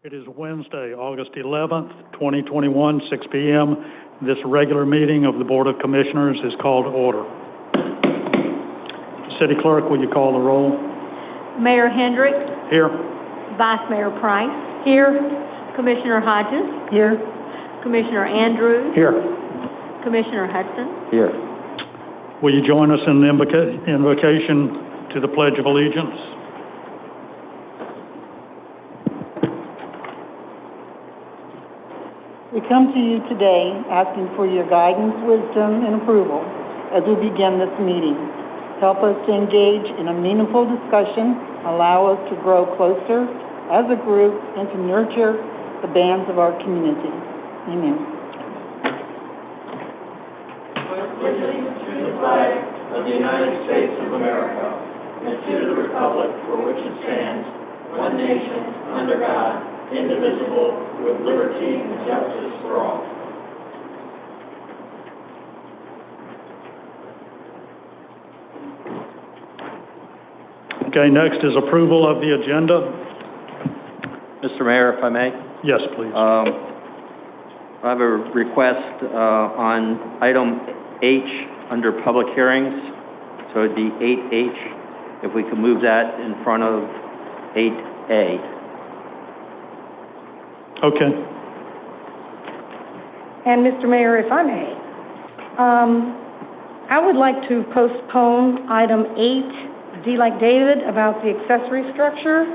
It is Wednesday, August 11th, 2021, 6 p.m. This regular meeting of the Board of Commissioners is called to order. City Clerk, will you call the roll? Mayor Hendricks. Here. Vice Mayor Price. Here. Commissioner Hodges. Here. Commissioner Andrews. Here. Commissioner Hudson. Here. Will you join us in the invocation to the Pledge of Allegiance? We come to you today asking for your guidance, wisdom, and approval as we begin this meeting. Help us to engage in a meaningful discussion, allow us to grow closer as a group, and to nurture the bands of our community. Amen. Pledge allegiance to the flag of the United States of America and to the republic for which it stands, one nation, under God, indivisible, with liberty and justice for all. Okay, next is approval of the agenda. Mr. Mayor, if I may. Yes, please. I have a request on item H under public hearings, so it'd be 8H, if we could move that in front of 8A. Okay. And Mr. Mayor, if I may, I would like to postpone item 8, D like David, about the accessory structure,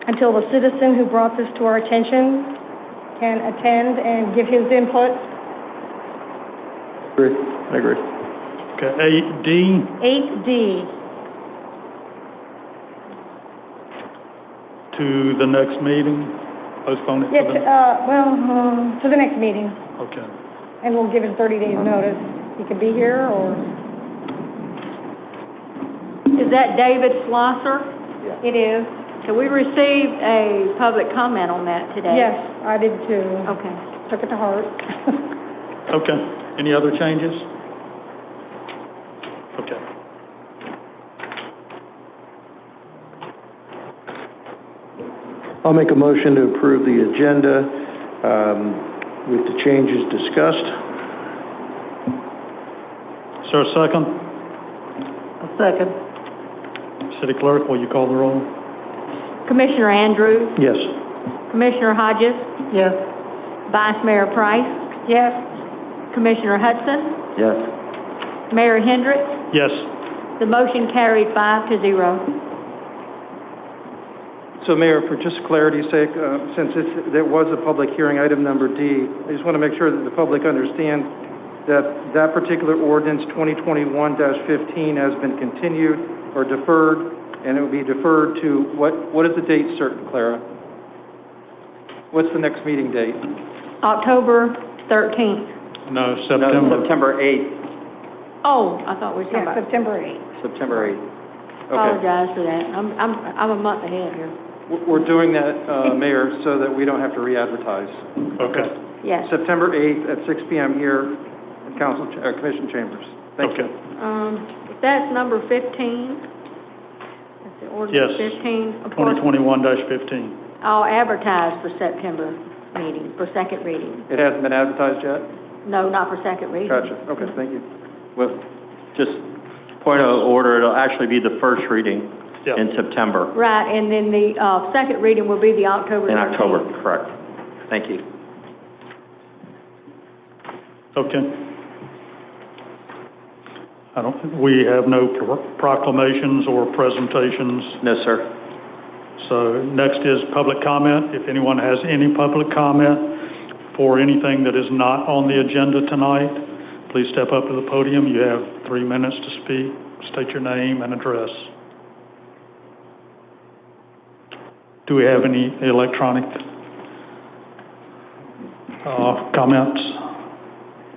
until the citizen who brought this to our attention can attend and give his input. I agree. Okay, 8D. 8D. To the next meeting, postpone it Yes, to the... to the next meeting, Okay. and we'll give him 30 days notice. He could be here, or... Is that David Slosser? Yeah. It is. So we received a public comment on that today. Yes, I did too. Okay. Took it to heart. Okay. Any other changes? Okay. I'll make a motion to approve the agenda with the changes discussed. Is there a second? A second. City Clerk, will you call the roll? Commissioner Andrews. Yes. Commissioner Hodges. Yes. Vice Mayor Price. Yes. Commissioner Hudson. Yes. Mayor Hendricks. Yes. The motion carried 5-0. So, Mayor, for just clarity's sake, since there was a public hearing, item number D, I just want to make sure that the public understands that that particular ordinance, 2021-15, has been continued or deferred, and it will be deferred to, what is the date certain, Clara? What's the next meeting date? October 13th. No, September. No, September 8th. Oh, I thought we were talking Yeah, about... September 8th. September 8th. Okay. Apologize for that. I'm a month ahead here. We're doing that, Mayor, so that we don't have to re-advertise. Okay. Yes. September 8th at 6 p.m. here in Commission Chambers. Thank you. If that's number 15, that's the ordinance Yes. 15. Of course, 2021-15. I'll advertise for September meeting, for second reading. It hasn't been advertised yet? No, not for second reading. Gotcha. Okay, thank you. Well, just point of order, it'll actually be the first reading Yep. in September. Right, and then the second reading will be the October 13th. In October, correct. Thank you. Okay. We have no proclamations or presentations. No, sir. So next is public comment. If anyone has any public comment for anything that is not on the agenda tonight, please step up to the podium. You have 3 minutes to speak. State your name and address. Do we have any electronic comments?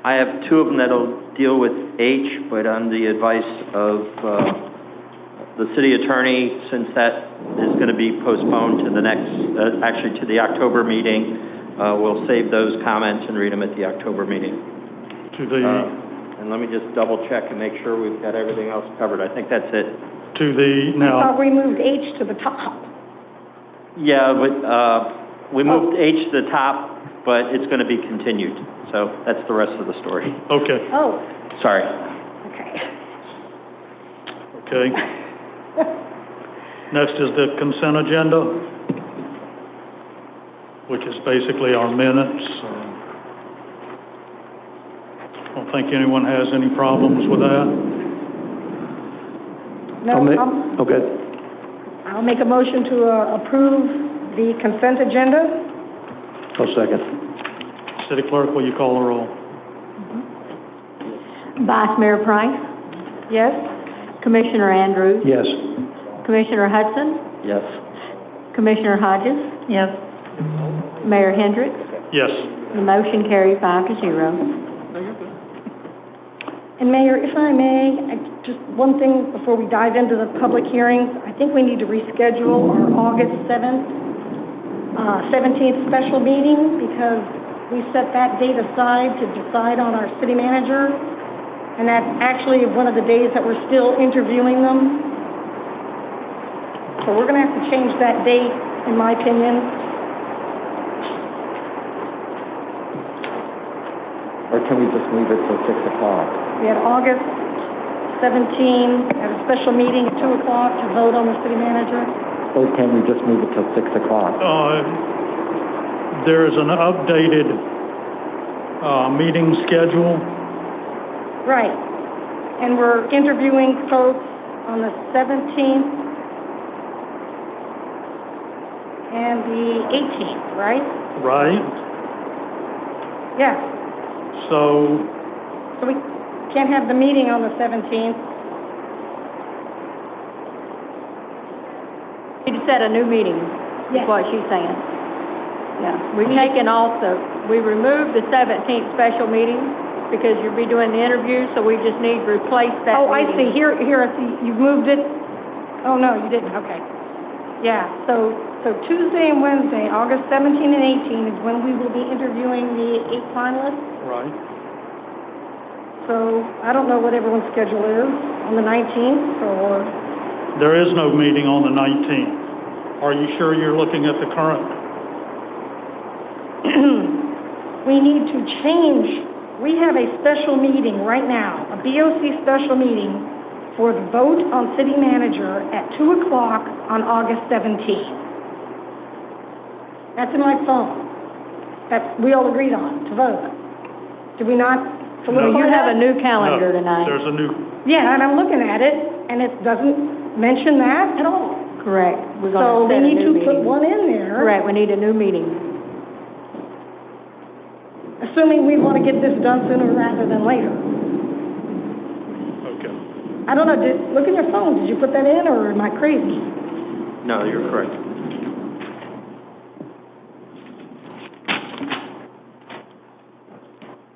I have 2 of them that'll deal with H, but on the advice of the city attorney, since that is going to be postponed to the next, actually to the October meeting, we'll save those comments and read them at the October meeting. To the... and let me just double check and make sure we've got everything else covered. I think that's it. To the... I Now... thought we moved H to the top. Yeah, but, we moved H to the top, but it's going to be continued. So that's the rest of the story. Okay, Oh, Sorry. okay. okay. Next is the consent agenda, which is basically our minutes. I don't think anyone has any problems with that. No, Okay. I'll make a motion to approve the consent agenda. I'll second. City Clerk, will you call the roll? Vice Mayor Price, Yes? Commissioner Andrews, Yes. Commissioner Hudson, Yes. Commissioner Hodges, Yes. Mayor Hendricks. Yes. The motion carries 5-0. And Mayor, if I may, just one thing before we dive into the public hearings, I think we need to reschedule our August 17th special meeting, because we set that date aside to decide on our city manager, and that's actually one of the days that we're still interviewing them. So we're gonna have to change that date, in my opinion. Or can we just move it till 6 o'clock? We had August 17, at a special meeting at 2 o'clock to vote on the city manager. Or can we just move it till 6 o'clock? There is an updated, meeting schedule. Right. And we're interviewing folks on the 17th and the 18th, right? Right? Yeah. So, So we can't have the meeting on the 17th. You just set a new meeting, Yes. is what she's saying. Yeah, we've taken we removed the 17th special meeting because you'll be doing the interview, so we just need to replace that Oh, I see. meeting. Here, I see. You've moved it. Oh, no, you didn't. Okay. Yeah, so Tuesday and Wednesday, August 17 and 18 is when we will be interviewing the 8 finalists. right. So I don't know what everyone's schedule is on the 19th, or, There is no meeting on the 19th. Are you sure you're looking at the current? we need to change. We have a special meeting right now, a BOC special meeting for the vote on city manager at 2 o'clock on August 17th. That's in my phone. That we all agreed on to vote. Did we not solidify You have a that? new calendar No, tonight. There's a new, Yeah, and I'm looking at it, and it doesn't mention that at all. Correct. We're So gonna we set a need new to put meeting. one in there. Correct, we need a new meeting. Assuming we want to get this done sooner rather than later. okay. I don't know, look at your phone, did you put that in, or am I crazy? No, you're correct.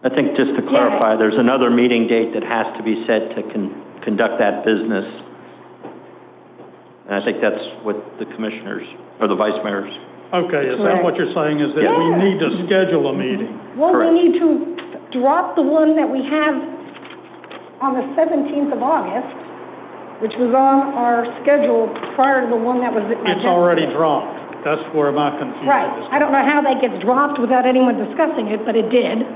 I think just to clarify, there's another meeting date that has to be set to conduct that business. And I think that's what the commissioners, or the vice mayors. Okay, is that what you're saying, is that we Yeah. need to schedule a meeting? Well, we Correct. need to drop the one that we have on the 17th of August, which was on our schedule prior to the one that was at my It's desk. already dropped. That's where my confusion Right, is. I don't know how that gets dropped without anyone discussing it, but it did,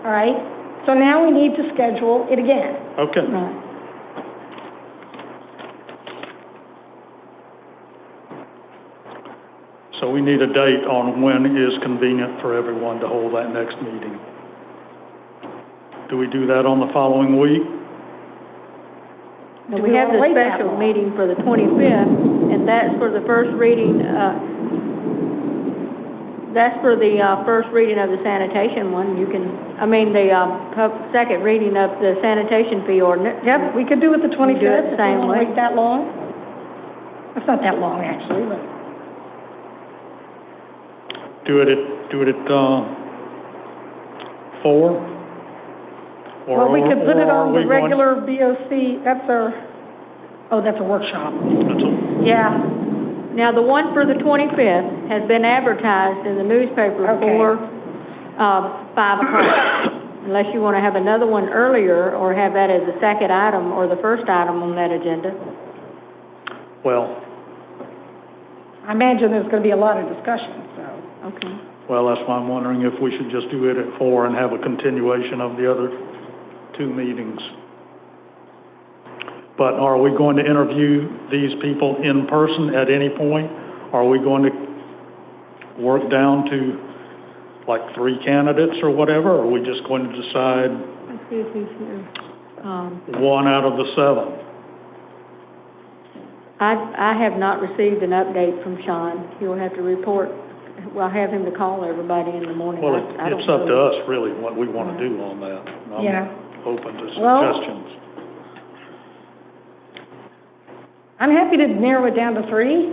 all right? So now we need to schedule it again. Okay. Right. So we need a date on when is convenient for everyone to hold that next meeting. Do we do that on the following week? Do We we have wanna the wait that special long? meeting for the 25th, and that's for the first reading, that's for the, first reading of the sanitation one. You can, second reading of the sanitation fee ordinance. Yep, we could do it the 25th. do it the if we same wanna way. wait that long. It's not that long, actually, but. Do it at 4? Well, we could put it or are on we the going- regular BOC, that's a workshop. That's a- Yeah, Now, the one for the 25th has been advertised in the newspaper Okay. for 5 o'clock. Unless you want to have another one earlier, or have that as the second item or the first item on that agenda. Well, I imagine there's going to be a lot of discussion, so. Okay. Well, that's why I'm wondering if we should just do it at 4 and have a continuation of the other 2 meetings. But are we going to interview these people in person at any point? Are we going to work down to like 3 candidates or whatever? Or are we just going to decide Let's see if he's here. 1 out of the 7? I have not received an update from Sean. He'll have to report. Well, I'll have him to call everybody in the morning. Well, I don't it's up to know. us, really, what we want to do on that. Yeah. I'm open to Well- suggestions. I'm happy to narrow it down to 3.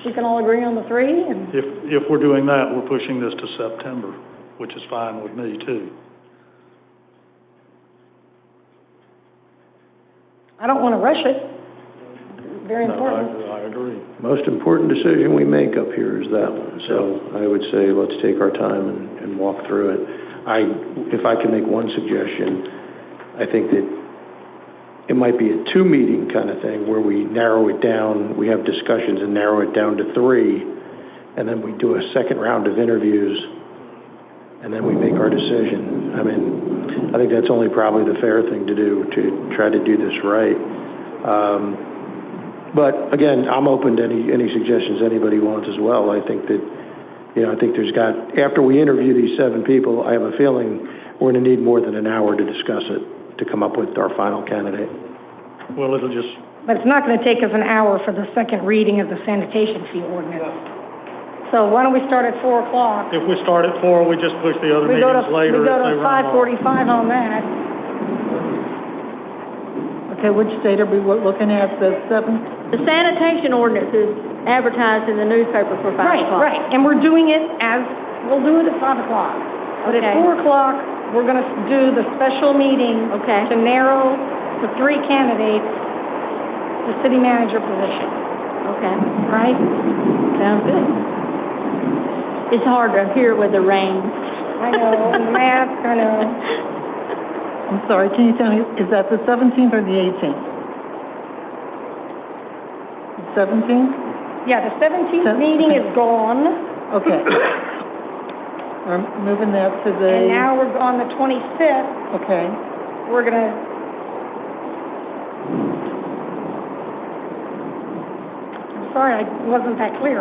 We can all agree on the 3, and If we're doing that, we're pushing this to September, which is fine with me, too. I don't want to rush it. Very important. No, I agree. Most important decision we make up here is that one, so I would say let's take our time and walk through it. If I can make one suggestion, I think that it might be a 2-meeting kind of thing where we narrow it down, we have discussions and narrow it down to 3, and then we do a second round of interviews, and then we make our decision. I mean, I think that's only probably the fair thing to do, to try to do this right. But again, I'm open to any suggestions anybody wants as well. I think that, I think after we interview these 7 people, I have a feeling we're going to need more than an hour to discuss it, to come up with our final candidate. Well, it'll just, But it's not going to take us an hour for the second reading of the sanitation fee ordinance. So why don't we start at 4 o'clock? if we start at 4, we just push the other We go to meetings later if they run long. 5:45 on that. Okay, which date are we looking at, the 7th? The sanitation ordinance is advertised in the newspaper for 5 Right, o'clock. right, and we're doing it we'll do it at 5 o'clock. But at Okay. 4 o'clock, we're going to do the special meeting Okay. to narrow the 3 candidates to city manager position, Okay, right? sounds good. It's hard to hear with the rain. I know, and the mask, I know. I'm sorry, can you tell me, is that the 17th or the 18th? 17th? Yeah, the 17th Seven- meeting okay. is gone, Okay. We're moving that to the... and now we're on the 25th. Okay. We're going to... I'm sorry, I wasn't that clear.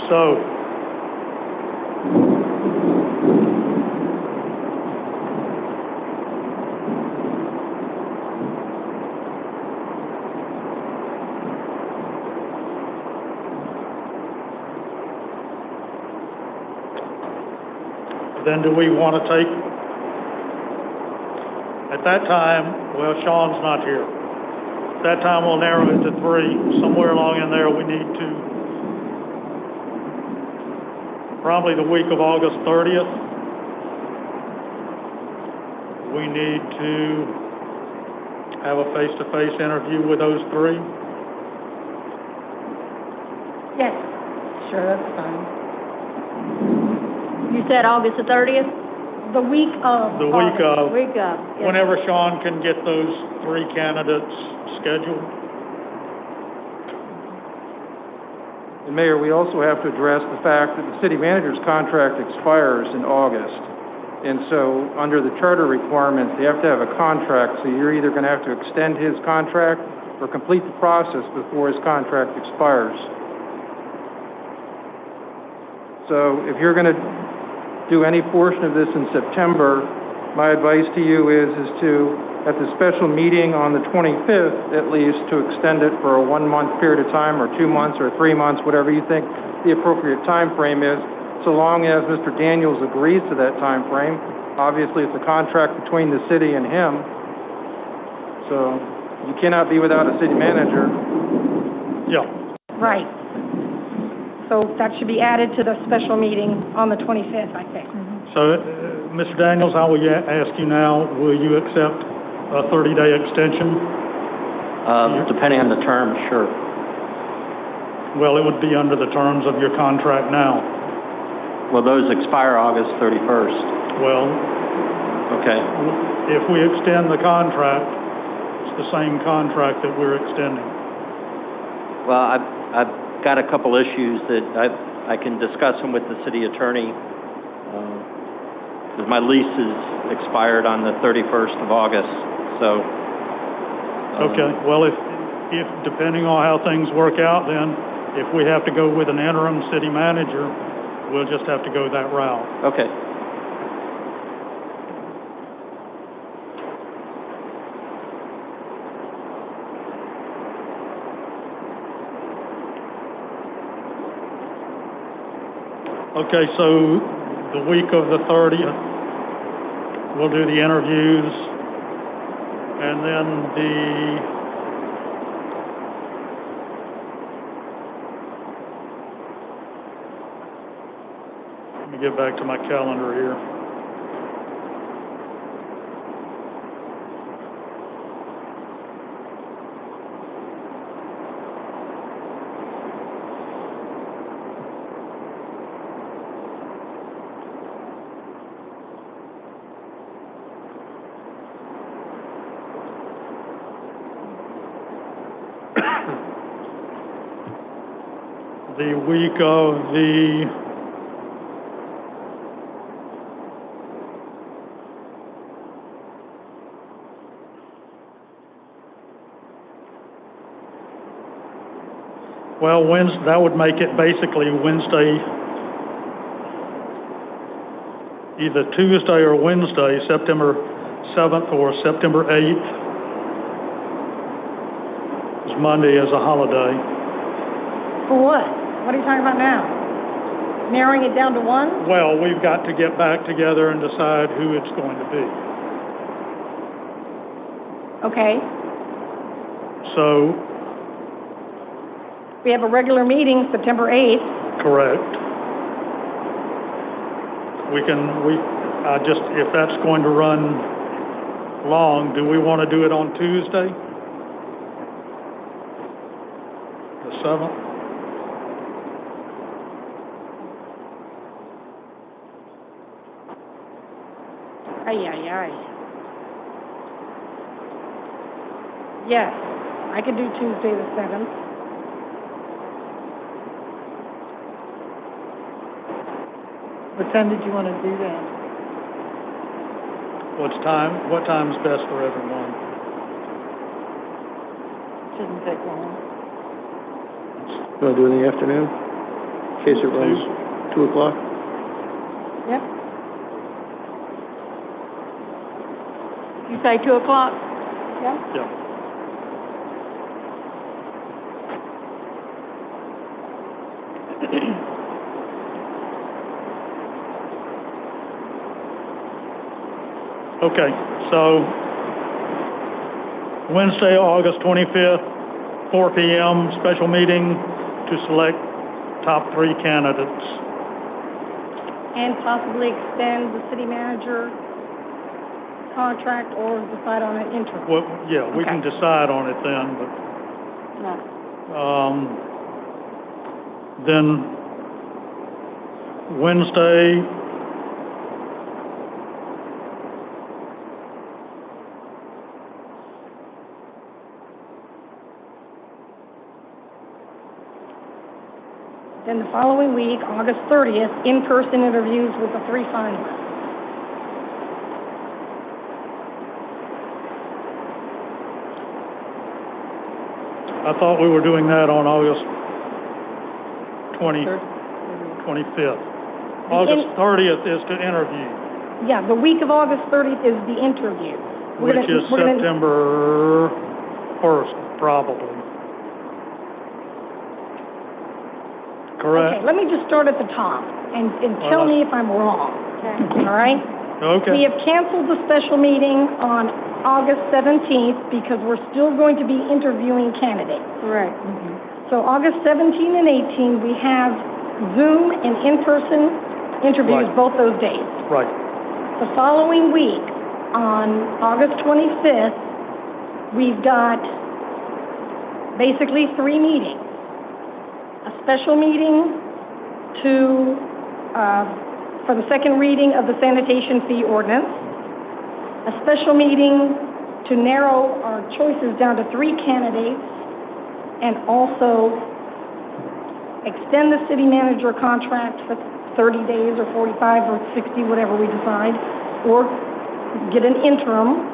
So, then do we want to take, at that time, well, Sean's not here. At that time, we'll narrow it to 3. Somewhere along in there, we need to, probably the week of August 30th, we need to have a face-to-face interview with those 3. Yes. Sure, that's fine. You said August the 30th? The week of. The week of, Week of, yes. whenever Sean can get those 3 candidates scheduled. And Mayor, we also have to address the fact that the city manager's contract expires in August. And so, under the charter requirements, they have to have a contract, so you're either going to have to extend his contract or complete the process before his contract expires. So, if you're going to do any portion of this in September, my advice to you is to, at the special meeting on the 25th, at least, to extend it for a 1-month period of time, or 2 months, or 3 months, whatever you think the appropriate time frame is, so long as Mr. Daniels agrees to that time frame. Obviously, it's a contract between the city and him, so you cannot be without a city manager. Yeah. Right. So that should be added to the special meeting on the 25th, I think. So, Mr. Daniels, I will ask you now, will you accept a 30-day extension? Depending on the term, sure. Well, it would be under the terms of your contract now. Well, those expire August 31st. Well, Okay. If we extend the contract, it's the same contract that we're extending. Well, I've got a couple issues that I can discuss them with the city attorney, because my lease is expired on the 31st of August, so. Okay, well, if depending on how things work out, then if we have to go with an interim city manager, we'll just have to go that route. Okay. Okay, so the week of the 30th, we'll do the interviews, and then let me get back to my calendar here. The week of the well, Wednesday, that would make it basically Wednesday, either Tuesday or Wednesday, September 7th or September 8th. Because Monday is a holiday. For what? What are you talking about now? Narrowing it down to one? Well, we've got to get back together and decide who it's going to be. Okay. So, We have a regular meeting September 8th. correct. If that's going to run long, do we want to do it on Tuesday? The 7th? Ay. Yes, I could do Tuesday the 7th. What time did you want to do that? What time's best for everyone? Shouldn't take long. You want to do it in the afternoon? In case it runs 2 o'clock? Yep. You say 2 o'clock? Yep. Yeah. Okay, so Wednesday, August 25th, 4 p.m., special meeting to select top 3 candidates. And possibly extend the city manager contract or decide on an interim. Well, yeah, we can Okay. decide on it then, but, No. then Wednesday, Then the following week, August 30th, in-person interviews with the 3 finalists. I thought we were doing that on August 25th. August 30th is to interview, Yeah, the week of August 30th is the interview. which is September 1st, probably. Correct? Okay, let me just start at the top and tell me if I'm wrong. Okay. All right? Okay. We have canceled the special meeting on August 17th because we're still going to be interviewing candidates. Correct. So August 17 and 18, we have Zoom and in-person interviews Right. both those days. Right. The following week, on August 25th, we've got basically 3 meetings. A special meeting for the second reading of the sanitation fee ordinance, a special meeting to narrow our choices down to 3 candidates, and also extend the city manager contract for 30 days or 45 or 60, whatever we decide, or get an interim.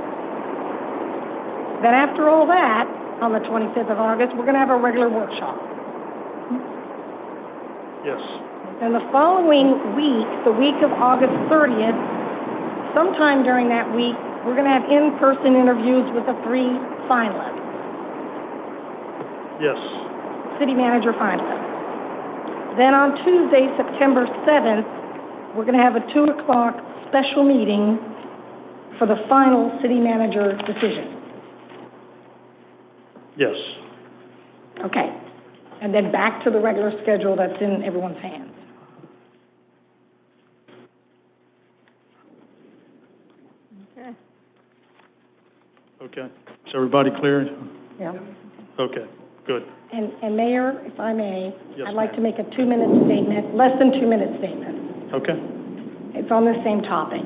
Then after all that, on the 25th of August, we're going to have a regular workshop. Yes. Then the following week, the week of August 30th, sometime during that week, we're going to have in-person interviews with the 3 finalists, Yes. city manager finalists. Then on Tuesday, September 7th, we're going to have a 2 o'clock special meeting for the final city manager decision. Yes. Okay. And then back to the regular schedule that's in everyone's hands. Okay. Okay. Is everybody clear? Yeah. Okay, good. And Mayor, if I may, Yes, I'd like to ma'am. make a 2-minute statement, less than 2-minute statement. Okay. It's on the same topic.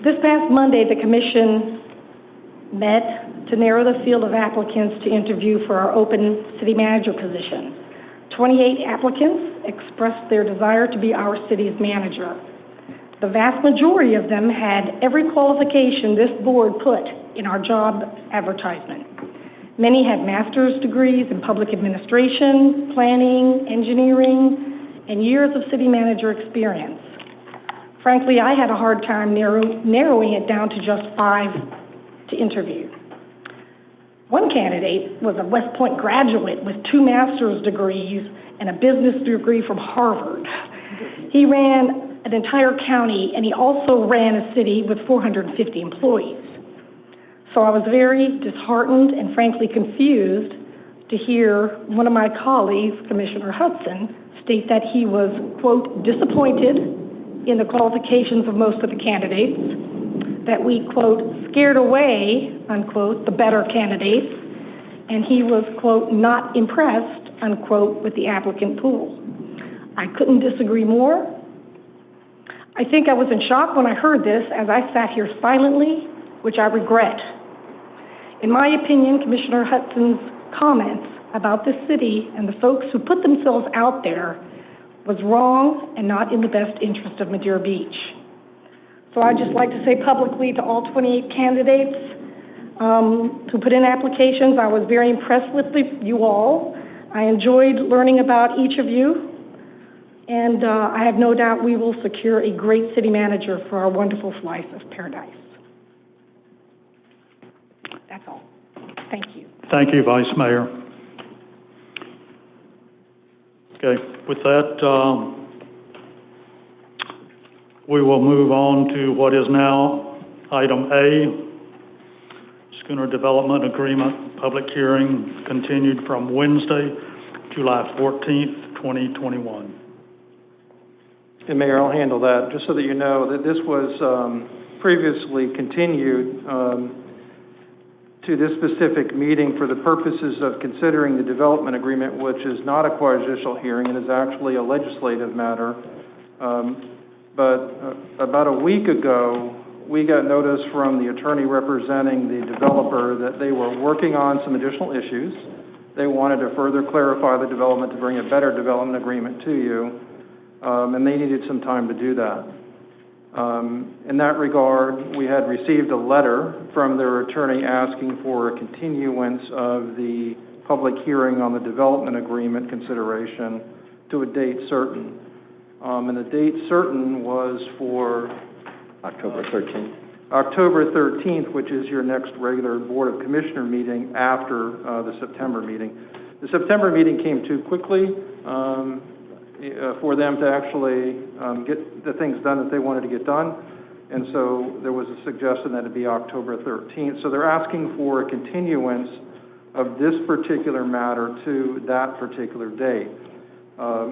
This past Monday, the commission met to narrow the field of applicants to interview for our open city manager position. 28 applicants expressed their desire to be our city's manager. The vast majority of them had every qualification this board put in our job advertisement. Many had master's degrees in public administration, planning, engineering, and years of city manager experience. Frankly, I had a hard time narrowing it down to just 5 to interview. One candidate was a West Point graduate with 2 master's degrees and a business degree from Harvard. He ran an entire county, and he also ran a city with 450 employees. So I was very disheartened and frankly confused to hear one of my colleagues, Commissioner Hudson, state that he was, quote, disappointed in the qualifications of most of the candidates, that we, quote, scared away, unquote, the better candidates, and he was, quote, not impressed, unquote, with the applicant pool. I couldn't disagree more. I think I was in shock when I heard this, as I sat here silently, which I regret. In my opinion, Commissioner Hudson's comments about this city and the folks who put themselves out there was wrong and not in the best interest of Madeira Beach. So I'd just like to say publicly to all 28 candidates who put in applications, I was very impressed with you all. I enjoyed learning about each of you, and I have no doubt we will secure a great city manager for our wonderful slice of paradise. That's all. Thank you. Thank you, Vice Mayor. Okay, with that, we will move on to what is now item A, Schooner Development Agreement, public hearing continued from Wednesday, July 14th, 2021. And Mayor, I'll handle that, just so that you know that this was previously continued to this specific meeting for the purposes of considering the development agreement, which is not a quasi-judicial hearing and is actually a legislative matter. But about a week ago, we got notice from the attorney representing the developer that they were working on some additional issues. They wanted to further clarify the development to bring a better development agreement to you, and they needed some time to do that. In that regard, we had received a letter from their attorney asking for a continuance of the public hearing on the development agreement consideration to a date certain. And the date certain was for October 13th. October 13th, which is your next regular Board of Commissioner meeting after the September meeting. The September meeting came too quickly for them to actually get the things done that they wanted to get done, and so there was a suggestion that it be October 13th. So they're asking for a continuance of this particular matter to that particular date.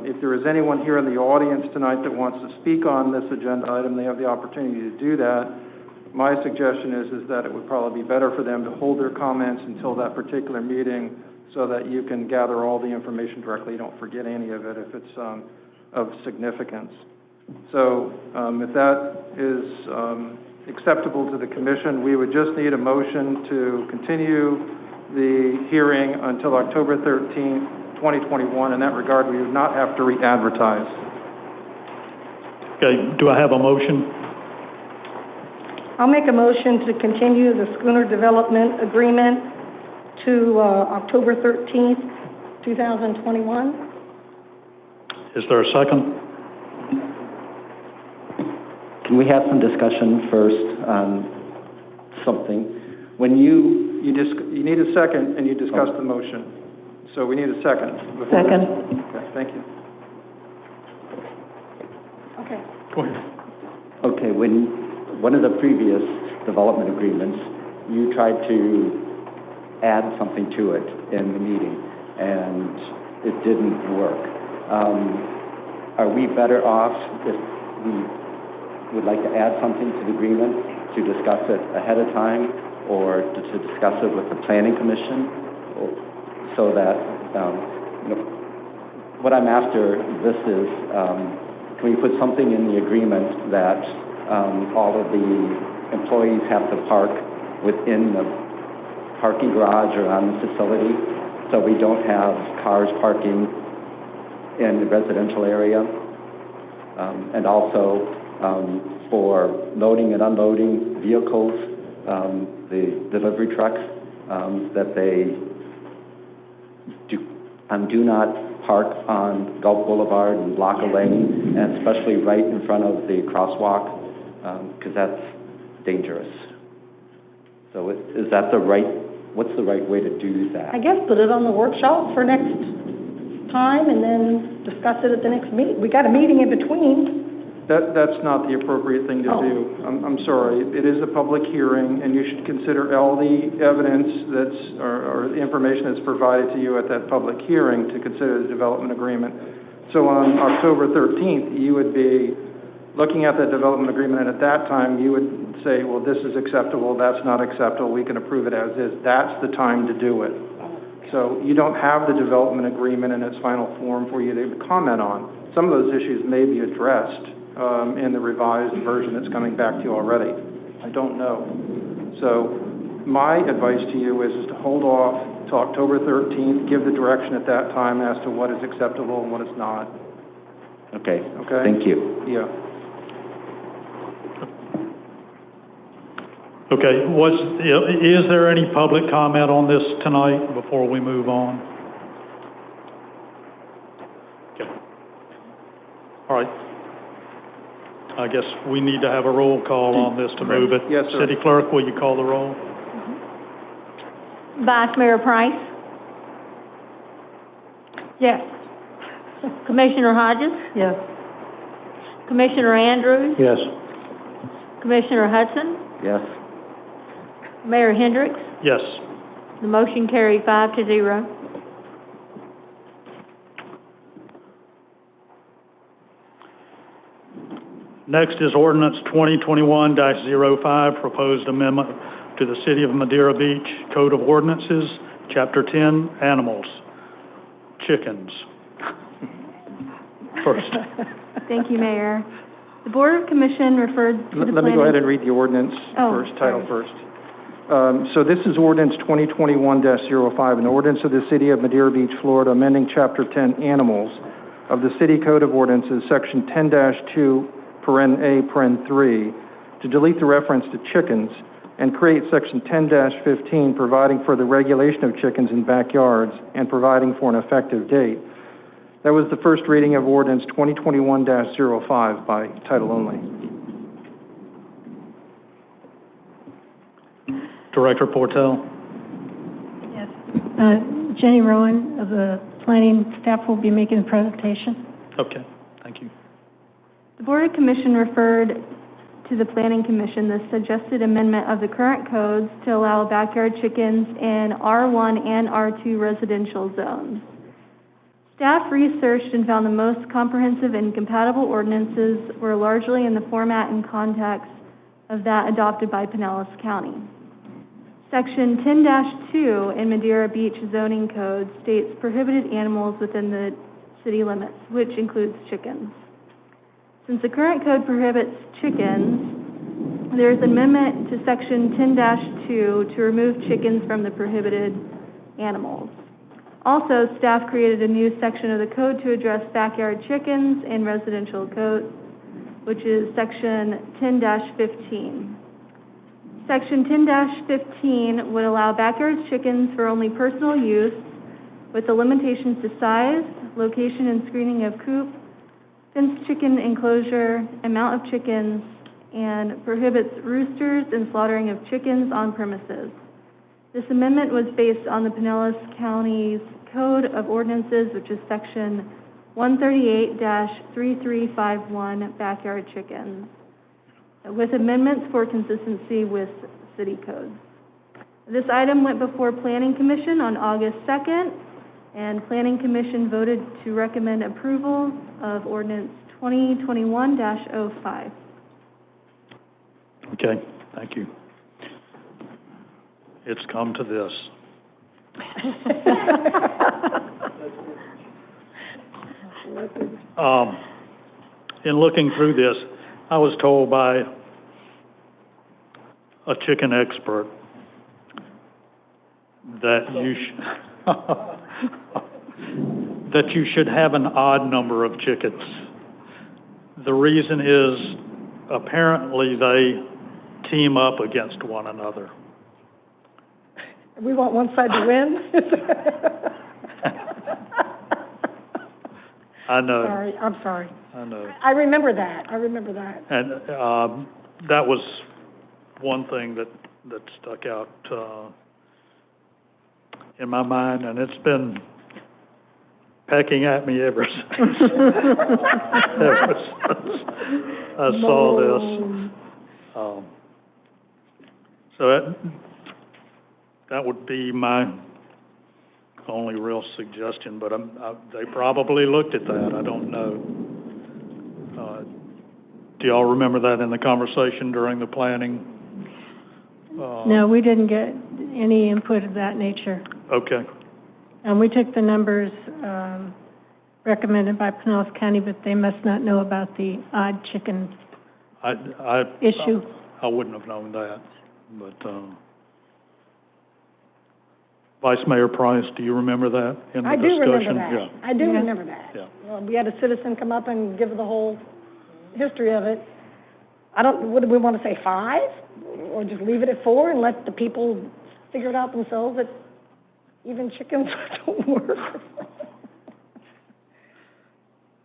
If there is anyone here in the audience tonight that wants to speak on this agenda item, they have the opportunity to do that. My suggestion is that it would probably be better for them to hold their comments until that particular meeting so that you can gather all the information directly. You don't forget any of it if it's of significance. So if that is acceptable to the commission, we would just need a motion to continue the hearing until October 13th, 2021. In that regard, we would not have to re-advertise. Okay, do I have a motion? I'll make a motion to continue the schooner development agreement to October 13th, 2021. Is there a second? Can we have some discussion first on something? When you need a second, and you discuss the motion. So we need a second. Second. Okay, thank you. Okay. Go ahead. Okay, when one of the previous development agreements, you tried to add something to it in the meeting, and it didn't work. Are we better off if we would like to add something to the agreement to discuss it ahead of time, or to discuss it with the planning commission, so that, what I'm after, this is, can we put something in the agreement that all of the employees have to park within the parking garage or on the facility, so we don't have cars parking in the residential area, and also for loading and unloading vehicles, the delivery trucks, that they do not park on Gulf Boulevard and block a lane, and especially right in front of the crosswalk, because that's dangerous. So is that what's the right way to do that? I guess put it on the workshop for next time and then discuss it at the next meeting. We got a meeting in between. That's not the appropriate thing to do. I'm sorry. It is a public hearing, and you should consider all the evidence or the information that's provided to you at that public hearing to consider the development agreement. So on October 13th, you would be looking at the development agreement, and at that time, you would say, well, this is acceptable, that's not acceptable, we can approve it as is. That's the time to do it. So you don't have the development agreement in its final form for you to comment on. Some of those issues may be addressed in the revised version that's coming back to you already. I don't know. So my advice to you is to hold off till October 13th, give the direction at that time as to what is acceptable and what is not. Okay. Okay? Thank you. Yeah. Okay, is there any public comment on this tonight before we move on? Okay. All right. I guess we need to have a roll call on this to move it. Yes, sir. City Clerk, will you call the roll? Vice Mayor Price, Yes. Commissioner Hodges, Yes. Commissioner Andrews, Yes. Commissioner Hudson, Yes. Mayor Hendricks. Yes. The motion carried 5-0. Next is ordinance 2021-05, proposed amendment to the City of Madeira Beach Code of Ordinances, Chapter 10, Animals, Chickens. First. Thank you, Mayor. The Board of Commission referred to the Let me go ahead and read the ordinance first, title first. So this is ordinance 2021-05, an ordinance of the City of Madeira Beach, Florida, amending Chapter 10, Animals of the City Code of Ordinances, Section 10-2, paren A, paren 3, to delete the reference to chickens and create Section 10-15, providing for the regulation of chickens in backyards and providing for an effective date. That was the first reading of ordinance 2021-05 by title only. Director Portell. Yes. Jenny Rowan of the planning staff will be making the presentation. Okay, thank you. The Board of Commission referred to the Planning Commission the suggested amendment of the current codes to allow backyard chickens in R1 and R2 residential zones. Staff researched and found the most comprehensive and compatible ordinances were largely in the format and context of that adopted by Pinellas County. Section 10-2 in Madeira Beach zoning code states prohibited animals within the city limits, which includes chickens. Since the current code prohibits chickens, There's amendment to section 10-2 to remove chickens from the prohibited animals. Also, staff created a new section of the code to address backyard chickens in residential code, which is section 10-15. Section 10-15 would allow backyard chickens for only personal use with the limitations to size, location and screening of coop, fenced chicken enclosure, amount of chickens, and prohibits roosters and slaughtering of chickens on premises. This amendment was based on the Pinellas County's Code of Ordinances, which is section 138-3351, backyard chickens, with amendments for consistency with city codes. This item went before Planning Commission on August 2nd, and Planning Commission voted to recommend approval of ordinance 2021-05. Okay, thank you. It's come to this. In looking through this, I was told by a chicken expert that that you should have an odd number of chickens. The reason is apparently they team up against one another. We want one side to win? I know. Sorry, I'm sorry. I know. I remember that. And that was one thing that stuck out in my mind, and it's been pecking at me ever since. I saw this. So that would be my only real suggestion, but they probably looked at that. I don't know. Do y'all remember that in the conversation during the planning? No, we didn't get any input of that nature. Okay. And we took the numbers recommended by Pinellas County, but they must not know about the odd chicken issue. I wouldn't have known that, but Vice Mayor Price, do you remember that in the discussion? I do remember that. Yeah. I do remember that. Yeah. We had a citizen come up and give the whole history of it. What do we want to say, 5? Or just leave it at 4 and let the people figure it out themselves that even chickens don't work?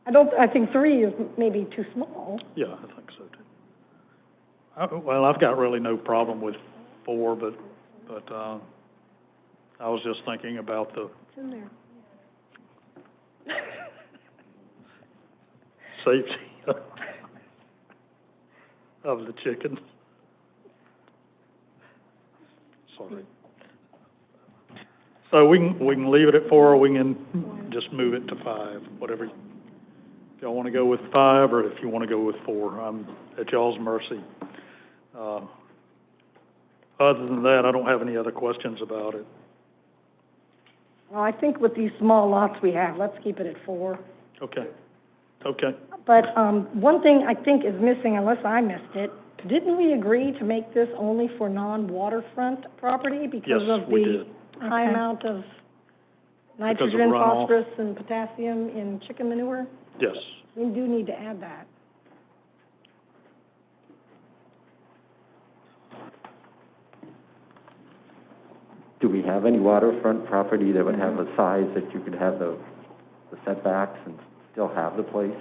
I think 3 is maybe too small. Yeah, I think so too. Well, I've got really no problem with 4, but I was just thinking about the It's in there. safety of the chickens. Sorry. So we can leave it at 4, or we can just move it to 5, whatever. If y'all want to go with 5, or if you want to go with 4, I'm at y'all's mercy. Other than that, I don't have any other questions about it. Well, I think with these small lots we have, let's keep it at 4. Okay. Okay. But one thing I think is missing, unless I missed it, didn't we agree to make this only for non-waterfront property because of we the did. high amount of nitrogen, runoff. phosphorus, and potassium in chicken manure? Yes. We do need to add that. Do we have any waterfront property that would have a size that you could have the setbacks and still have the place?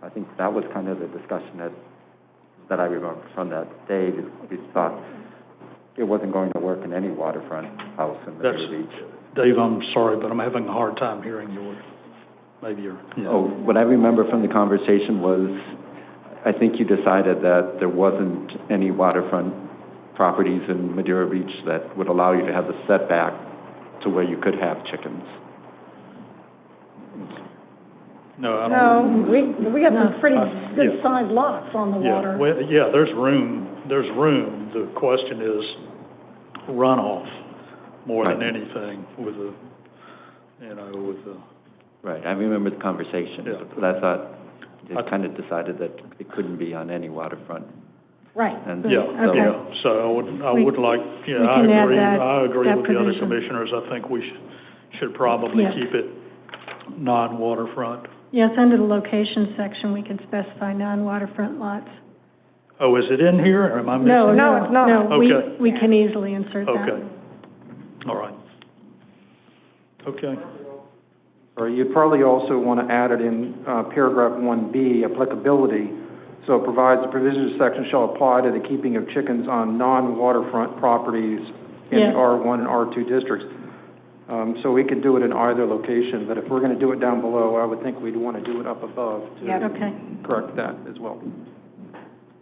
I think that was kind of the discussion that I remember from that day. We thought it wasn't going to work in any waterfront house in the beach. Dave, I'm sorry, but I'm having a hard time hearing you. Maybe you're... Yeah. Oh, what I remember from the conversation was, I think you decided that there wasn't any waterfront properties in Madeira Beach that would allow you to have the setback to where you could have chickens. No, I don't... No, we got some pretty good-sized lots on the water. Well, yeah, there's room. There's room. The question is runoff more than anything with the, with the... Right, I remember the conversation, Yeah. but I thought it kind of decided that it couldn't be on any waterfront Right. And Yeah, so- yeah, so I would like, we yeah, can add I agree that with the other provision. commissioners. I think we should probably Yeah. keep it non-waterfront. Yes, under the location section, we can specify non-waterfront lots. Oh, is it in here, or am I missing? No, No, it's not. No, Okay. we can easily insert that. Okay. All right. Okay. Or you'd probably also want to add it in paragraph 1B, applicability. So it provides the provisions section shall apply to the keeping of chickens on non-waterfront properties in Yeah. the R1 and R2 districts. So we could do it in either location, but if we're going to do it down below, I would think we'd want to do it up above to Yep. Okay. correct that as well.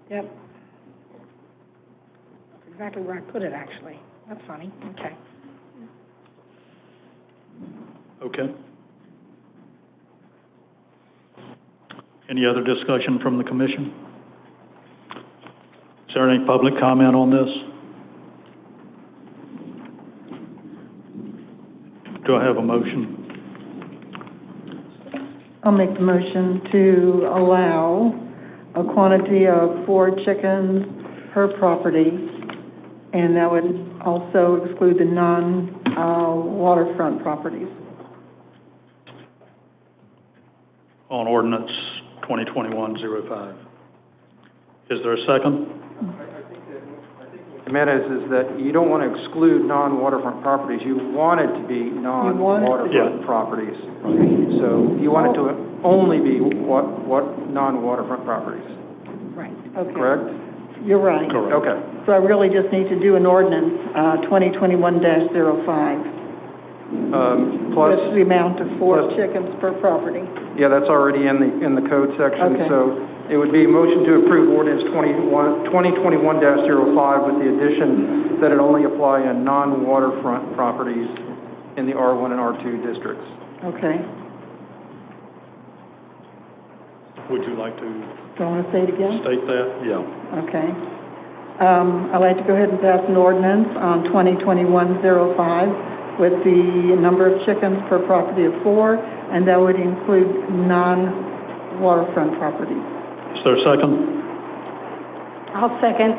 Yep. That's exactly where I put it, actually. That's funny. Okay. Okay. Any other discussion from the commission? Is there any public comment on this? Do I have a motion? I'll make the motion to allow a quantity of 4 chickens per property, and that would also exclude the non-waterfront properties. On ordinance 2021-05. Is there a second? The matter is that you don't want to exclude non-waterfront properties. You want it to be non-waterfront Yeah. properties. So you want it to only be what non-waterfront properties, Right. Okay. correct? You're right. Correct. Okay. So I really just need to do an ordinance, 2021-05, Plus, with the amount of 4 plus- chickens per property. yeah, that's already in the code section. Okay. So it would be motion to approve ordinance 2021-05 with the addition that it only apply in non-waterfront properties in the R1 and R2 districts. Okay. Would you like to Do you want to say it again? state that? Yeah. Okay. I'd like to go ahead and pass an ordinance on 2021-05 with the number of chickens per property of 4, and that would include non-waterfront properties. Is there a second? I'll second.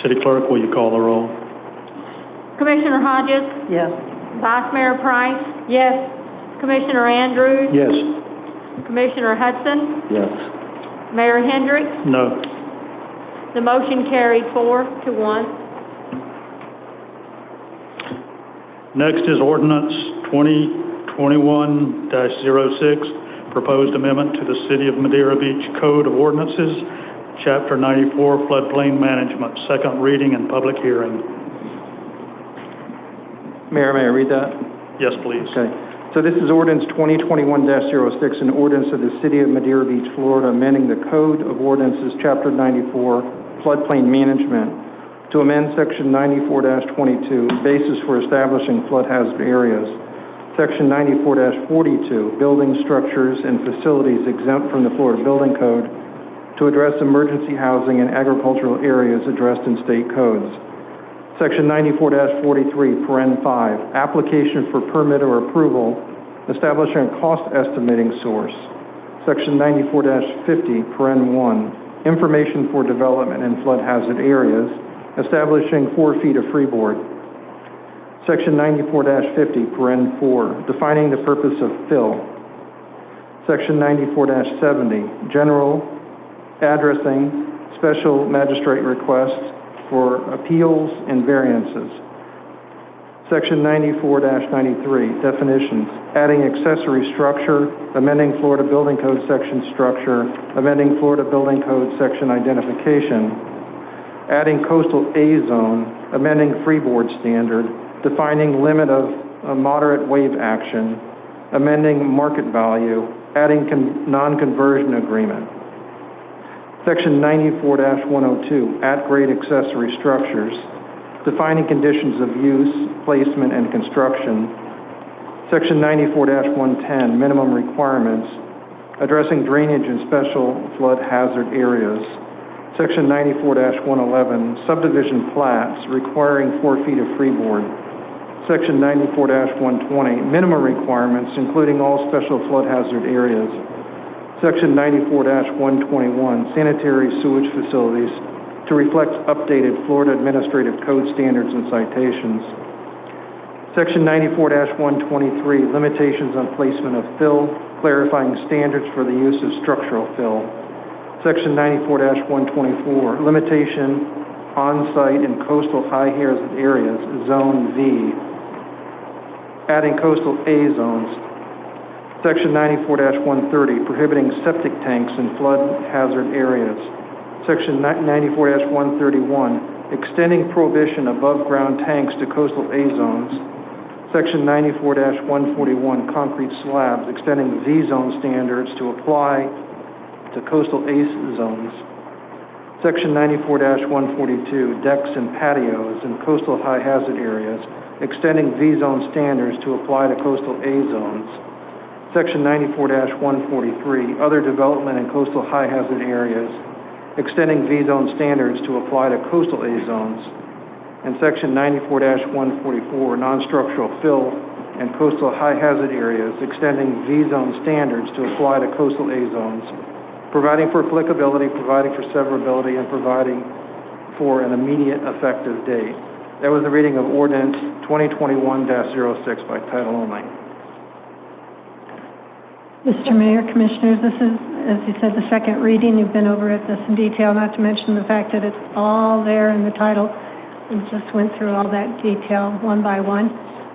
City Clerk, will you call the roll? Commissioner Hodges? Yes. Vice Mayor Price? Yes. Commissioner Andrews? Yes. Commissioner Hudson? Yes. Mayor Hendricks? No. The motion carried 4-1. Next is ordinance 2021-06, proposed amendment to the City of Madeira Beach Code of Ordinances, Chapter 94, Floodplain Management, second reading and public hearing. Mayor, may I read that? Yes, please. Okay. So this is ordinance 2021-06, an ordinance of the City of Madeira Beach, Florida, amending the Code of Ordinances, Chapter 94, Floodplain Management, to amend Section 94-22, basis for establishing flood hazard areas, Section 94-42, building structures and facilities exempt from the Florida Building Code, to address emergency housing and agricultural areas addressed in state codes. Section 94-43, paren 5, application for permit or approval, establishing a cost estimating source. Section 94-50, paren 1, information for development in flood hazard areas, establishing 4 feet of freeboard. Section 94-50, paren 4, defining the purpose of fill. Section 94-70, general addressing special magistrate requests for appeals and variances. Section 94-93, definitions, adding accessory structure, amending Florida Building Code section structure, amending Florida Building Code section identification, adding coastal A zone, amending freeboard standard, defining limit of moderate wave action, amending market value, adding non-conversion agreement. Section 94-102, at-grade accessory structures, defining conditions of use, placement, and construction. Section 94-110, minimum requirements, addressing drainage in special flood hazard areas. Section 94-111, subdivision plats requiring 4 feet of freeboard. Section 94-120, minimum requirements, including all special flood hazard areas. Section 94-121, sanitary sewage facilities, to reflect updated Florida Administrative Code standards and citations. Section 94-123, limitations on placement of fill, clarifying standards for the use of structural fill. Section 94-124, limitation on-site in coastal high hazard areas, Zone V, adding coastal A zones. Section 94-130, prohibiting septic tanks in flood hazard areas. Section 94-131, extending prohibition above ground tanks to coastal A zones. Section 94-141, concrete slabs, extending V zone standards to apply to coastal A zones. Section 94-142, decks and patios in coastal high hazard areas, extending V zone standards to apply to coastal A zones. Section 94-143, other development in coastal high hazard areas, extending V zone standards to apply to coastal A zones. And Section 94-144, non-structural fill in coastal high hazard areas, extending V zone standards to apply to coastal A zones, providing for applicability, providing for severability, and providing for an immediate effective date. That was the reading of Ordinance 2021-06 by title only. Mr. Mayor, Commissioners, this is, as you said, the second reading. You've been over this in detail, not to mention the fact that it's all there in the title. We just went through all that detail one by one.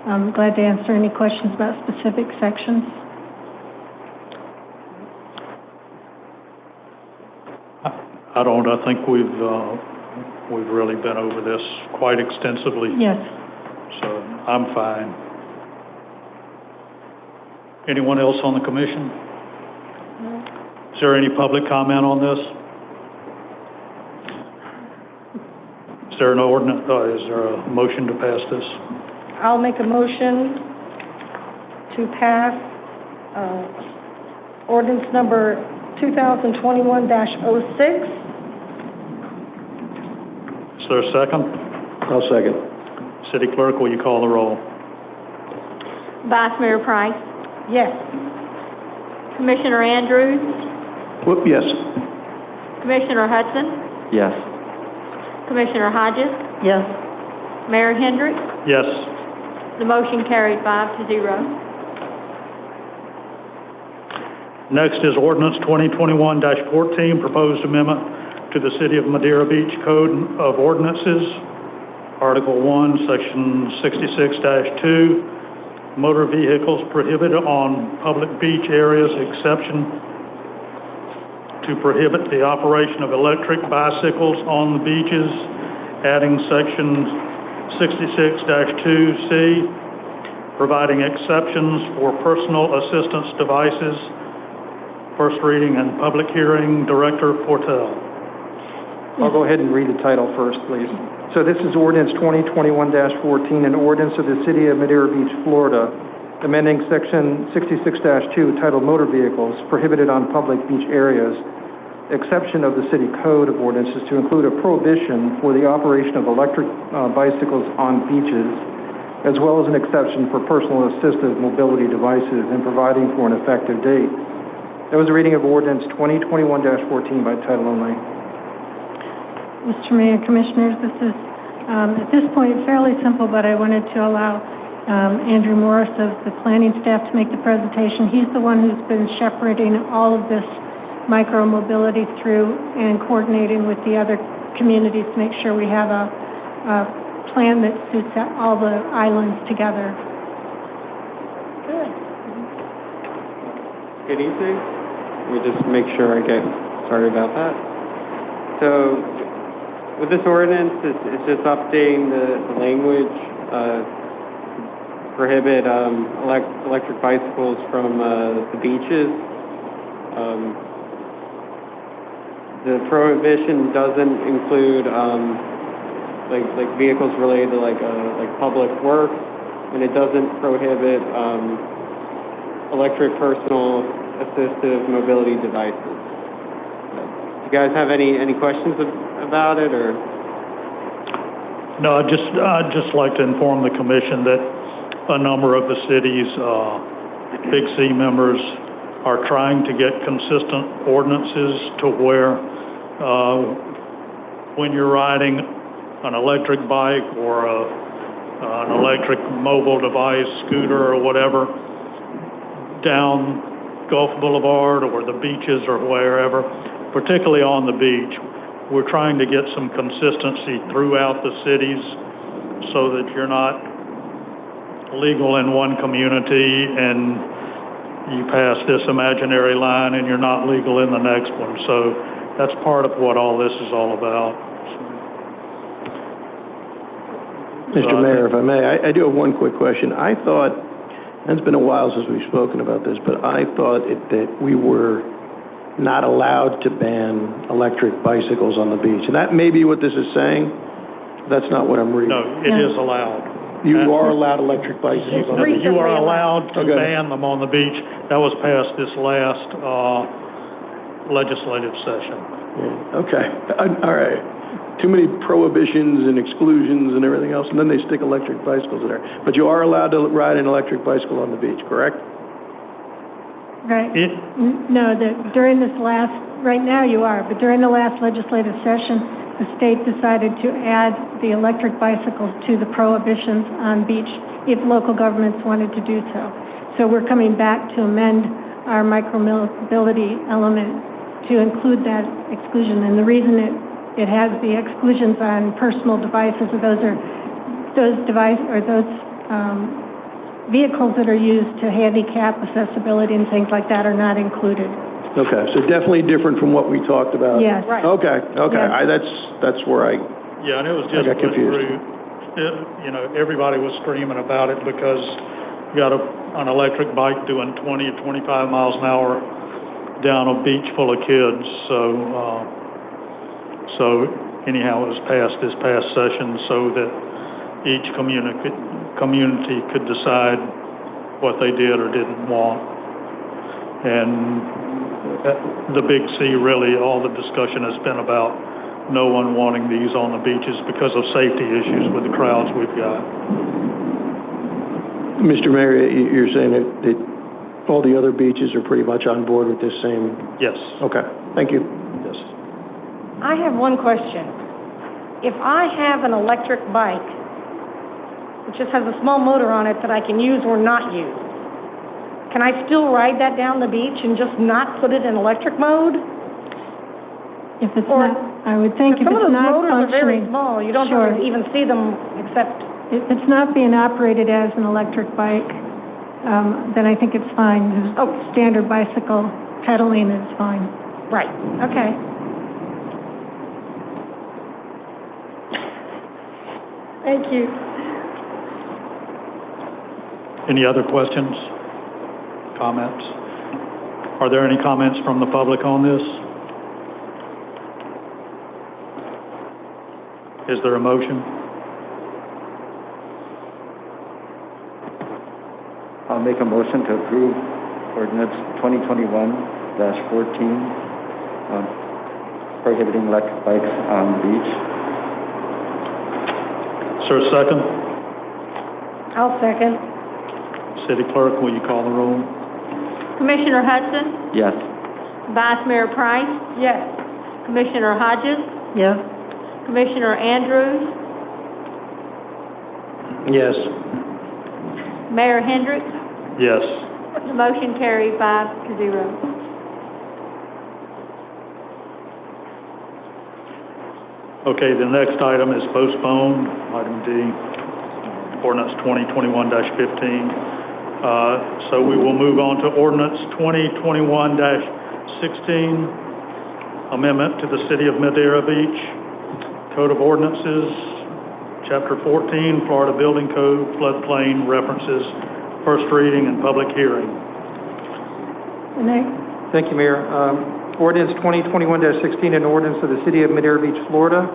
I'm glad to answer any questions about specific sections. I don't. I think we've really been over this quite extensively. Yes. So I'm fine. Anyone else on the commission? Is there any public comment on this? Is there an ordinance? Is there a motion to pass this? I'll make a motion to pass ordinance number 2021-06. Is there a second? I'll second. City Clerk, will you call the roll? Vice Mayor Price, Yes. Commissioner Andrews, Whoop, yes. Commissioner Hudson, Yes. Commissioner Hodges, Yes. Mayor Hendricks. Yes. The motion carried 5-0. Next is ordinance 2021-14, proposed amendment to the City of Madeira Beach Code of Ordinances, Article 1, Section 66-2, motor vehicles prohibited on public beach areas, exception to prohibit the operation of electric bicycles on the beaches, adding Section 66-2C, providing exceptions for personal assistance devices. First reading and public hearing, Director Portell. I'll go ahead and read the title first, please. So this is ordinance 2021-14, an ordinance of the City of Madeira Beach, Florida, amending Section 66-2 titled Motor Vehicles Prohibited on Public Beach Areas, exception of the City Code of Ordinances to include a prohibition for the operation of electric bicycles on beaches, as well as an exception for personal assistive mobility devices, and providing for an effective date. That was a reading of ordinance 2021-14 by title only. Mr. Mayor, Commissioners, this is, at this point, fairly simple, but I wanted to allow Andrew Morris of the planning staff to make the presentation. He's the one who's been shepherding all of this micro-mobility through and coordinating with the other communities to make sure we have a plan that suits all the islands together. Good evening. Let me just make sure I get, sorry about that. So, with this ordinance, it's just updating the language, prohibit electric bicycles from the beaches. The prohibition doesn't include like vehicles related to like public work, and it doesn't prohibit electric personal assistive mobility devices. You guys have any questions about it, or? No, I'd just like to inform the commission that a number of the city's Big C members are trying to get consistent ordinances to where when you're riding an electric bike or an electric mobile device, scooter or whatever, down Gulf Boulevard or the beaches or wherever, particularly on the beach, we're trying to get some consistency throughout the cities so that you're not legal in one community and you pass this imaginary line and you're not legal in the next one. So that's part of what all this is all about. Mr. Mayor, if I may, I do have one quick question. I thought, and it's been a while since we've spoken about this, but I thought that we were not allowed to ban electric bicycles on the beach. And that may be what this is saying. That's not what I'm reading. No, it is allowed. You are allowed electric bicycles on the beach? You are allowed to Okay. ban them on the beach. That was passed this last legislative session. Yeah, okay, all right. Too many prohibitions and exclusions and everything else, and then they stick electric bicycles in there. But you are allowed to ride an electric bicycle on the beach, correct? Right. No, during this last, right now you are, but during the last legislative session, the state decided to add the electric bicycles to the prohibitions on beach if local governments wanted to do so. So we're coming back to amend our micromobility element to include that exclusion. And the reason it has the exclusions on personal devices, those vehicles that are used to handicap accessibility and things like that are not included. Okay, so definitely different from what we talked about. Yes. Right. Okay, Yes. that's where I Yeah, and it was just got put confused. through, everybody was screaming about it because you got an electric bike doing 20 or 25 miles an hour down a beach full of kids. So anyhow, it was passed this past session so that each community could decide what they did or didn't want. And the Big C, really, all the discussion has been about no one wanting these on the beaches because of safety issues with the crowds we've got. Mr. Mayor, you're saying that all the other beaches are pretty much on board with this same? Yes. Okay, thank you. Yes. I have one question. If I have an electric bike, which just has a small motor on it that I can use or not use, can I still ride that down the beach and just not put it in electric mode? If it's Or- not, I would think if Some of it's those not motors are very functioning, small. You don't Sure. even see them except, if it's not being operated as an electric bike, then I think it's fine. Oh. Standard bicycle pedaling is fine. right, okay. Thank you. Any other questions, comments? Are there any comments from the public on this? Is there a motion? I'll make a motion to approve ordinance 2021-14, prohibiting electric bikes on the beach. Is there a second? I'll second. City Clerk, will you call the roll? Commissioner Hudson, Yes. Vice Mayor Price, Yes. Commissioner Hodges, Yes. Commissioner Andrews, Yes. Mayor Hendricks. Yes. The motion carried 5-0. Okay, the next item is postponed, item D, ordinance 2021-15. So we will move on to ordinance 2021-16, amendment to the City of Madeira Beach Code of Ordinances, Chapter 14, Florida Building Code, floodplain references, first reading and public hearing. Renee? Thank you, Mayor. Ordinance 2021-16, an ordinance of the City of Madeira Beach, Florida,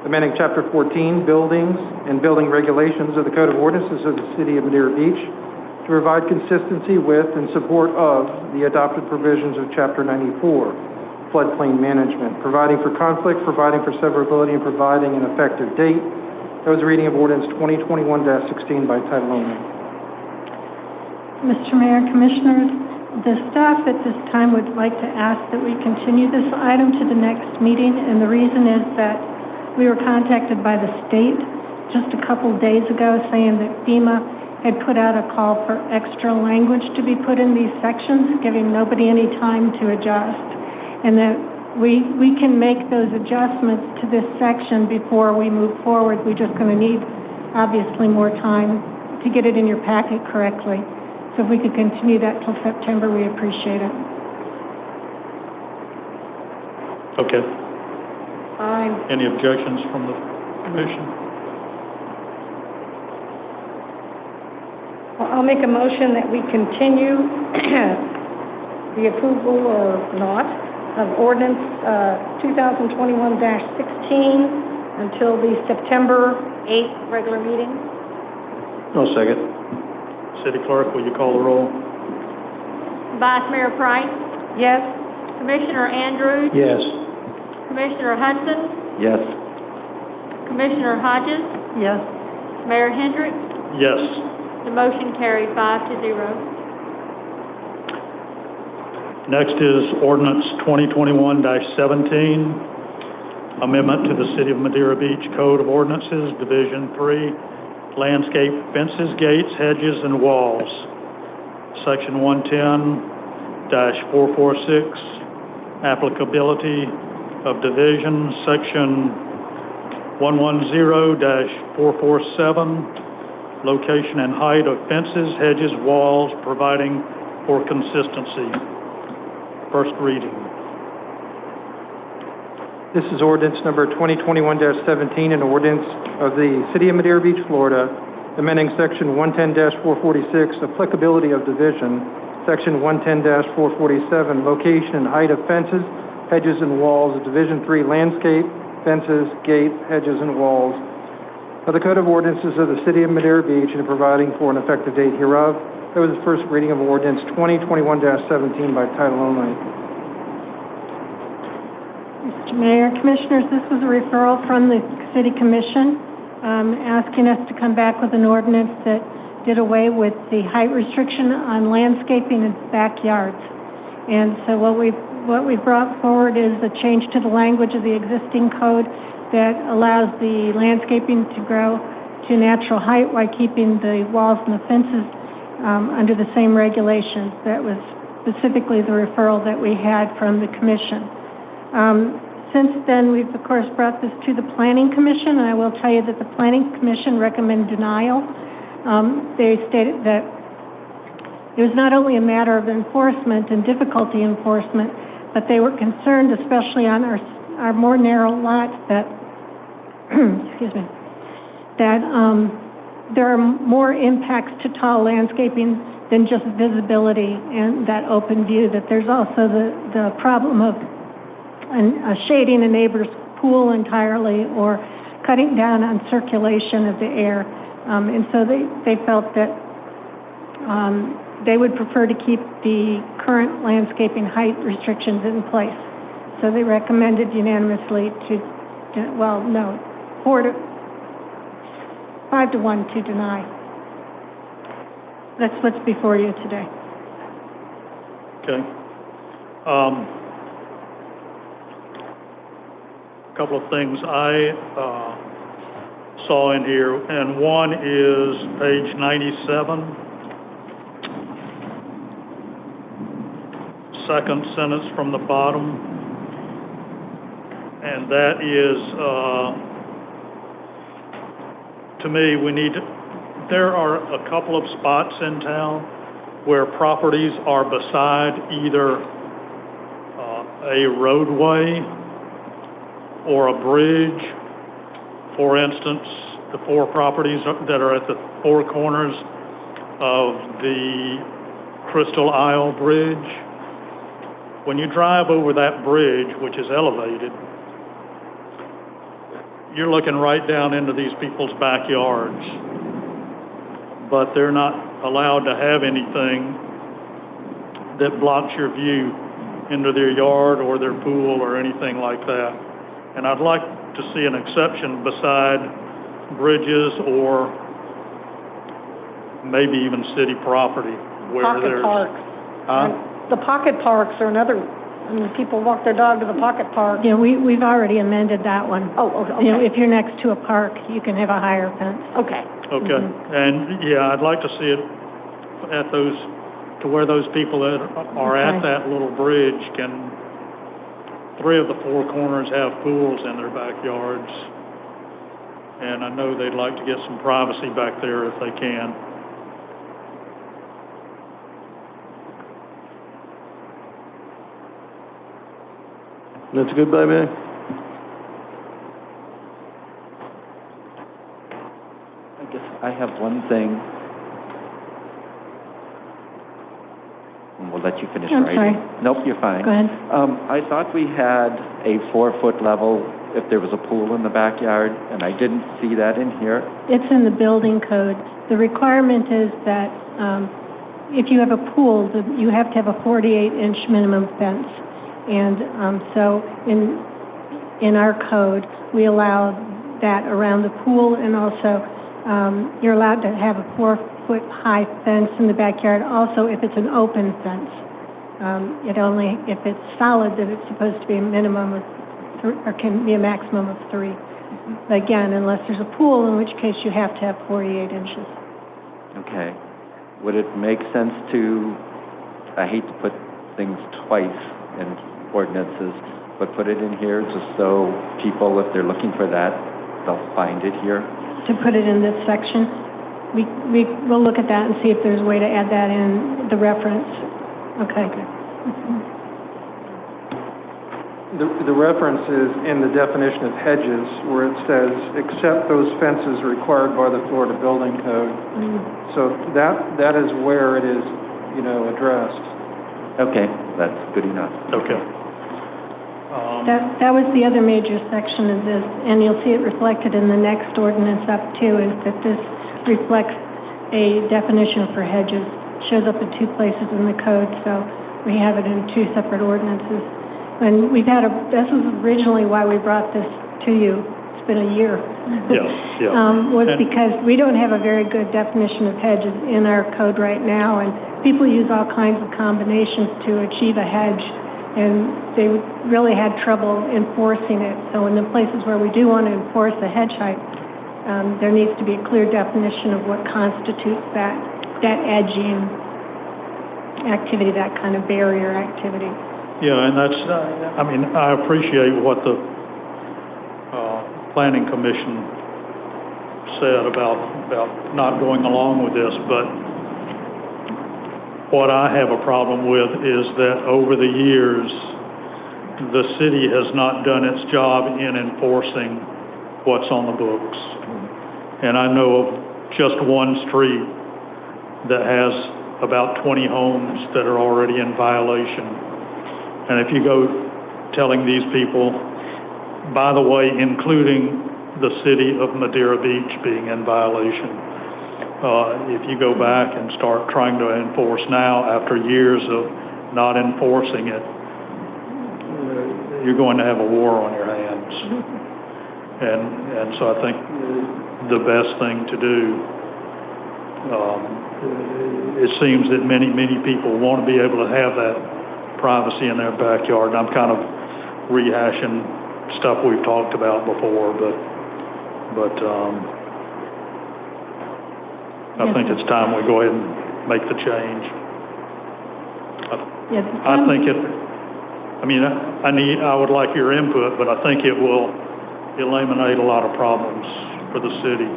amending Chapter 14, Buildings and Building Regulations of the Code of Ordinances of the City of Madeira Beach to provide consistency with and support of the adopted provisions of Chapter 94, floodplain management, providing for conflict, providing for severability, and providing an effective date. That was a reading of ordinance 2021-16 by title only. Mr. Mayor, Commissioners, The staff at this time would like to ask that we continue this item to the next meeting, and the reason is that we were contacted by the state just a couple days ago saying that FEMA had put out a call for extra language to be put in these sections, giving nobody any time to adjust, and that we can make those adjustments to this section before we move forward. We're just going to need, obviously, more time to get it in your packet correctly. So if we could continue that till September, we appreciate it. Okay. Fine. Any objections from the commission? Well, I'll make a motion that we continue the approval or not of ordinance 2021-16 until the September 8th regular meeting. No, second. City Clerk, will you call the roll? Vice Mayor Price, Yes? Commissioner Andrews, Yes. Commissioner Hudson, Yes. Commissioner Hodges, Yes. Mayor Hendricks. Yes. The motion carried 5-0. Next is ordinance 2021-17, amendment to the City of Madeira Beach Code of Ordinances, Division 3, landscape fences, gates, hedges, and walls. Section 110-446, applicability of division. Section 110-447, location and height of fences, hedges, walls, providing for consistency. First reading. This is ordinance number 2021-17, an ordinance of the City of Madeira Beach, Florida, amending Section 110-446, applicability of division, Section 110-447, location and height of fences, hedges, and walls of Division 3, landscape, fences, gate, hedges, and walls of the Code of Ordinances of the City of Madeira Beach and providing for an effective date hereof. That was the first reading of ordinance 2021-17 by title only. Mr. Mayor, Commissioners, this was a referral from the City Commission asking us to come back with an ordinance that did away with the height restriction on landscaping in backyards. And so what we brought forward is a change to the language of the existing code that allows the landscaping to grow to natural height while keeping the walls and the fences under the same regulations. That was specifically the referral that we had from the Commission. Since then, we've, of course, brought this to the Planning Commission, and I will tell you that the Planning Commission recommended denial. They stated that it was not only a matter of enforcement and difficulty enforcement, but they were concerned, especially on our more narrow lots, that, excuse me, that there are more impacts to tall landscaping than just visibility and that open view, that there's also the problem of shading a neighbor's pool entirely or cutting down on circulation of the air. And so they felt that they would prefer to keep the current landscaping height restrictions in place. So they recommended unanimously to, 5-1 to deny. That's what's before you today. Okay. Couple of things I saw in here, and one is page 97, second sentence from the bottom, and that is, to me, there are a couple of spots in town where properties are beside either a roadway or a bridge. For instance, the four properties that are at the four corners of the Crystal Isle Bridge. When you drive over that bridge, which is elevated, you're looking right down into these people's backyards, but they're not allowed to have anything that blocks your view into their yard or their pool or anything like that. And I'd like to see an exception beside bridges or maybe even city property where Pocket there's... parks. The pocket parks are another, I mean, people walk their dog to the pocket park. Yeah, we've already amended that one. Oh, okay. You know, if you're next to a park, you can have a higher fence. Okay. Okay, and, yeah, I'd like to see it at those, to where those people that are at Okay. that little bridge can, 3 of the 4 corners have pools in their backyards. And I know they'd like to get some privacy back there if they can. That's good by me. I guess I have one thing. And we'll let you finish I'm writing. sorry. Nope, you're fine. Go ahead. I thought we had a 4-foot level if there was a pool in the backyard, and I didn't see that in here. It's in the building code. The requirement is that if you have a pool, you have to have a 48-inch minimum fence. And so in our code, we allow that around the pool, and also you're allowed to have a 4-foot high fence in the backyard, also if it's an open fence. If it's solid, then it's supposed to be a minimum of or can be a maximum of 3. Again, unless there's a pool, in which case you have to have 48 inches. Okay. Would it make sense to, I hate to put things twice in ordinances, but put it in here just so people, if they're looking for that, they'll find it here? To put it in this section, we'll look at that and see if there's a way to add that in the reference. Okay. The reference is in the definition of hedges, where it says, except those fences required by the Florida Building Code. So that is where it is, addressed. Okay, that's good enough. Okay. That was the other major section of this, and you'll see it reflected in the next ordinance up too, is that this reflects a definition for hedges. It shows up in 2 places in the code, so we have it in 2 separate ordinances. And this was originally why we brought this to you. It's been a year. Yeah. Was because we don't have a very good definition of hedges in our code right now, and people use all kinds of combinations to achieve a hedge, and they really had trouble enforcing it. So in the places where we do want to enforce a hedge height, there needs to be a clear definition of what constitutes that edging activity, that kind of barrier activity. Yeah, and that's, I appreciate what the Planning Commission said about not going along with this, but what I have a problem with is that over the years, the city has not done its job in enforcing what's on the books. And I know of just one street that has about 20 homes that are already in violation. And if you go telling these people, by the way, including the city of Madeira Beach being in violation, if you go back and start trying to enforce now after years of not enforcing it, you're going to have a war on your hands. And so I think the best thing to do, it seems that many people want to be able to have that privacy in their backyard, and I'm kind of rehashing stuff we've talked about before, but I think it's time we go ahead and make the change. I think I would like your input, but I think it will eliminate a lot of problems for the city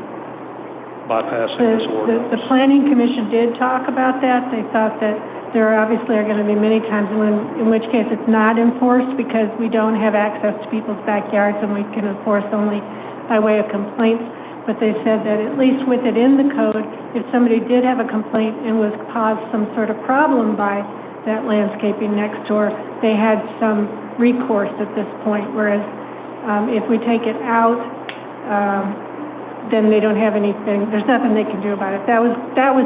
by passing this ordinance. The Planning Commission did talk about that. They thought that there obviously are going to be many times in which case it's not enforced because we don't have access to people's backyards and we can enforce only by way of complaints. But they said that at least with it in the code, if somebody did have a complaint and was caused some sort of problem by that landscaping next door, they had some recourse at this point. Whereas if we take it out, then they don't have anything. There's nothing they can do about it. That was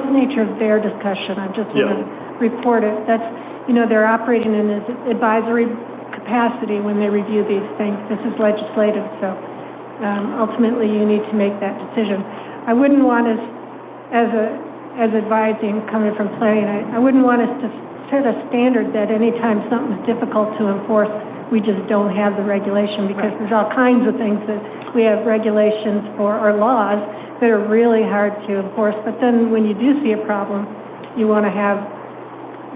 the nature of their discussion. I just want to report it. That's, they're operating in an advisory capacity when they review these things. This is legislative, so ultimately you need to make that decision. I wouldn't want us, as advising coming from planning, I wouldn't want us to set a standard that anytime something's difficult to enforce, we just don't have the regulation, because there's all kinds of things that we have regulations for, or laws, that are really hard to enforce. But then when you do see a problem, you want to have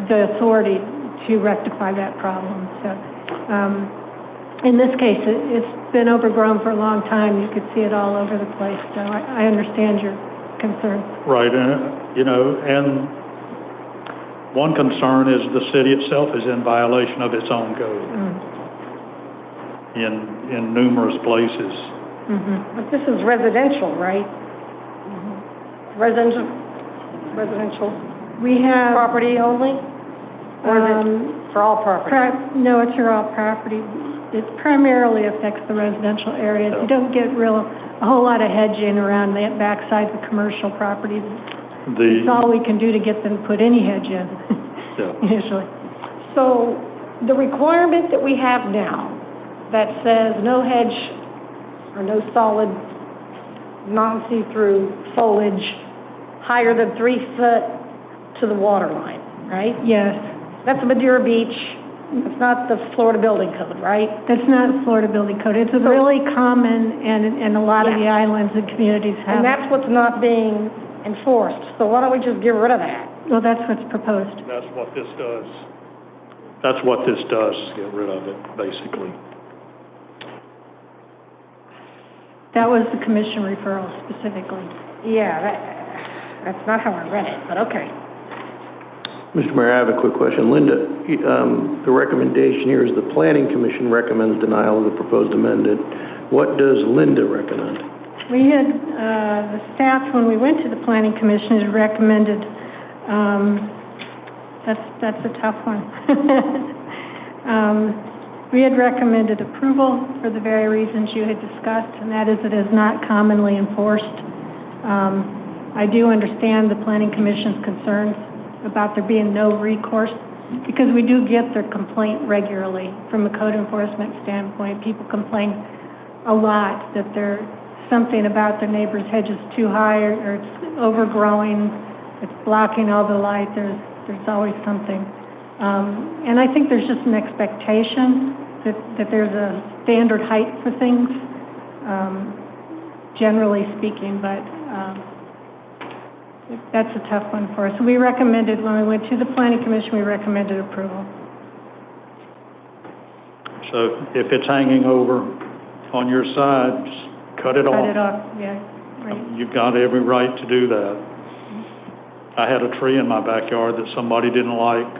the authority to rectify that problem. So, in this case, it's been overgrown for a long time. You could see it all over the place. So I understand your concern. Right, and, you know, and one concern is the city itself is in violation of its own code in numerous places. But this is residential, right? Residential We have... property only? Or is it for all property? No, it's for all property. It primarily affects the residential areas. You don't get a whole lot of hedging around the backside of the commercial properties. It's all we can do to get them to put any hedge in, usually. So the requirement that we have now that says no hedge or no solid non-see-through foliage higher than 3 foot to the water line, right? Yes. That's Madeira Beach. It's not the Florida Building Code, right? That's not Florida Building Code. It's really common, and a lot of the islands and communities have And that's what's not being enforced. So why don't we just get rid of that? Well, that's what's proposed. That's what this does. That's what this does, get rid of it, basically. That was the commission referral specifically. Yeah, that's not how I read it, but okay. Mr. Mayor, I have a quick question. Linda, the recommendation here is the Planning Commission recommends denial of the proposed amendment. What does Linda recommend? We had, the staff, when we went to the Planning Commission, had recommended, that's a tough one. We had recommended approval for the very reasons you had discussed, and that is it is not commonly enforced. I do understand the Planning Commission's concerns about there being no recourse, because we do get their complaint regularly from a code enforcement standpoint. People complain a lot that there's something about their neighbor's hedge is too high, or it's overgrowing, it's blocking all the light, there's always something. And I think there's just an expectation that there's a standard height for things, generally speaking, but that's a tough one for us. We recommended, when we went to the Planning Commission, we recommended approval. So if it's hanging over on your side, just cut it off. Cut it off, yeah, right. You've got every right to do that. I had a tree in my backyard that somebody didn't like.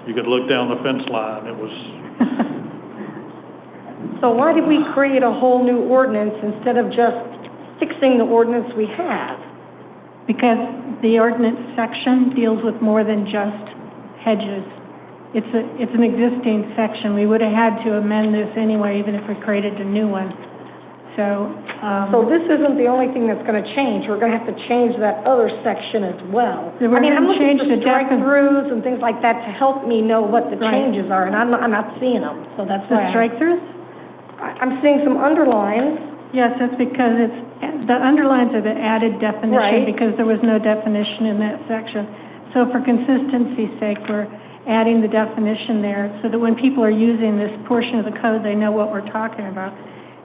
You could look down the fence line, it was... So why did we create a whole new ordinance instead of just fixing the ordinance we have? Because the ordinance section deals with more than just hedges. It's an existing section. We would have had to amend this anyway, even if we created a new one. So this isn't the only thing that's going to change. We're going to have to change that other section as well. I'm looking for strike-throughs and things like that to help me know what the changes are, and I'm not seeing them. So that's why. The strike-throughs? I'm seeing some underlines. Yes, that's because the underlines are the added definition, because there was no definition in that section. So for consistency's sake, we're adding the definition there so that when people are using this portion of the code, they know what we're talking about.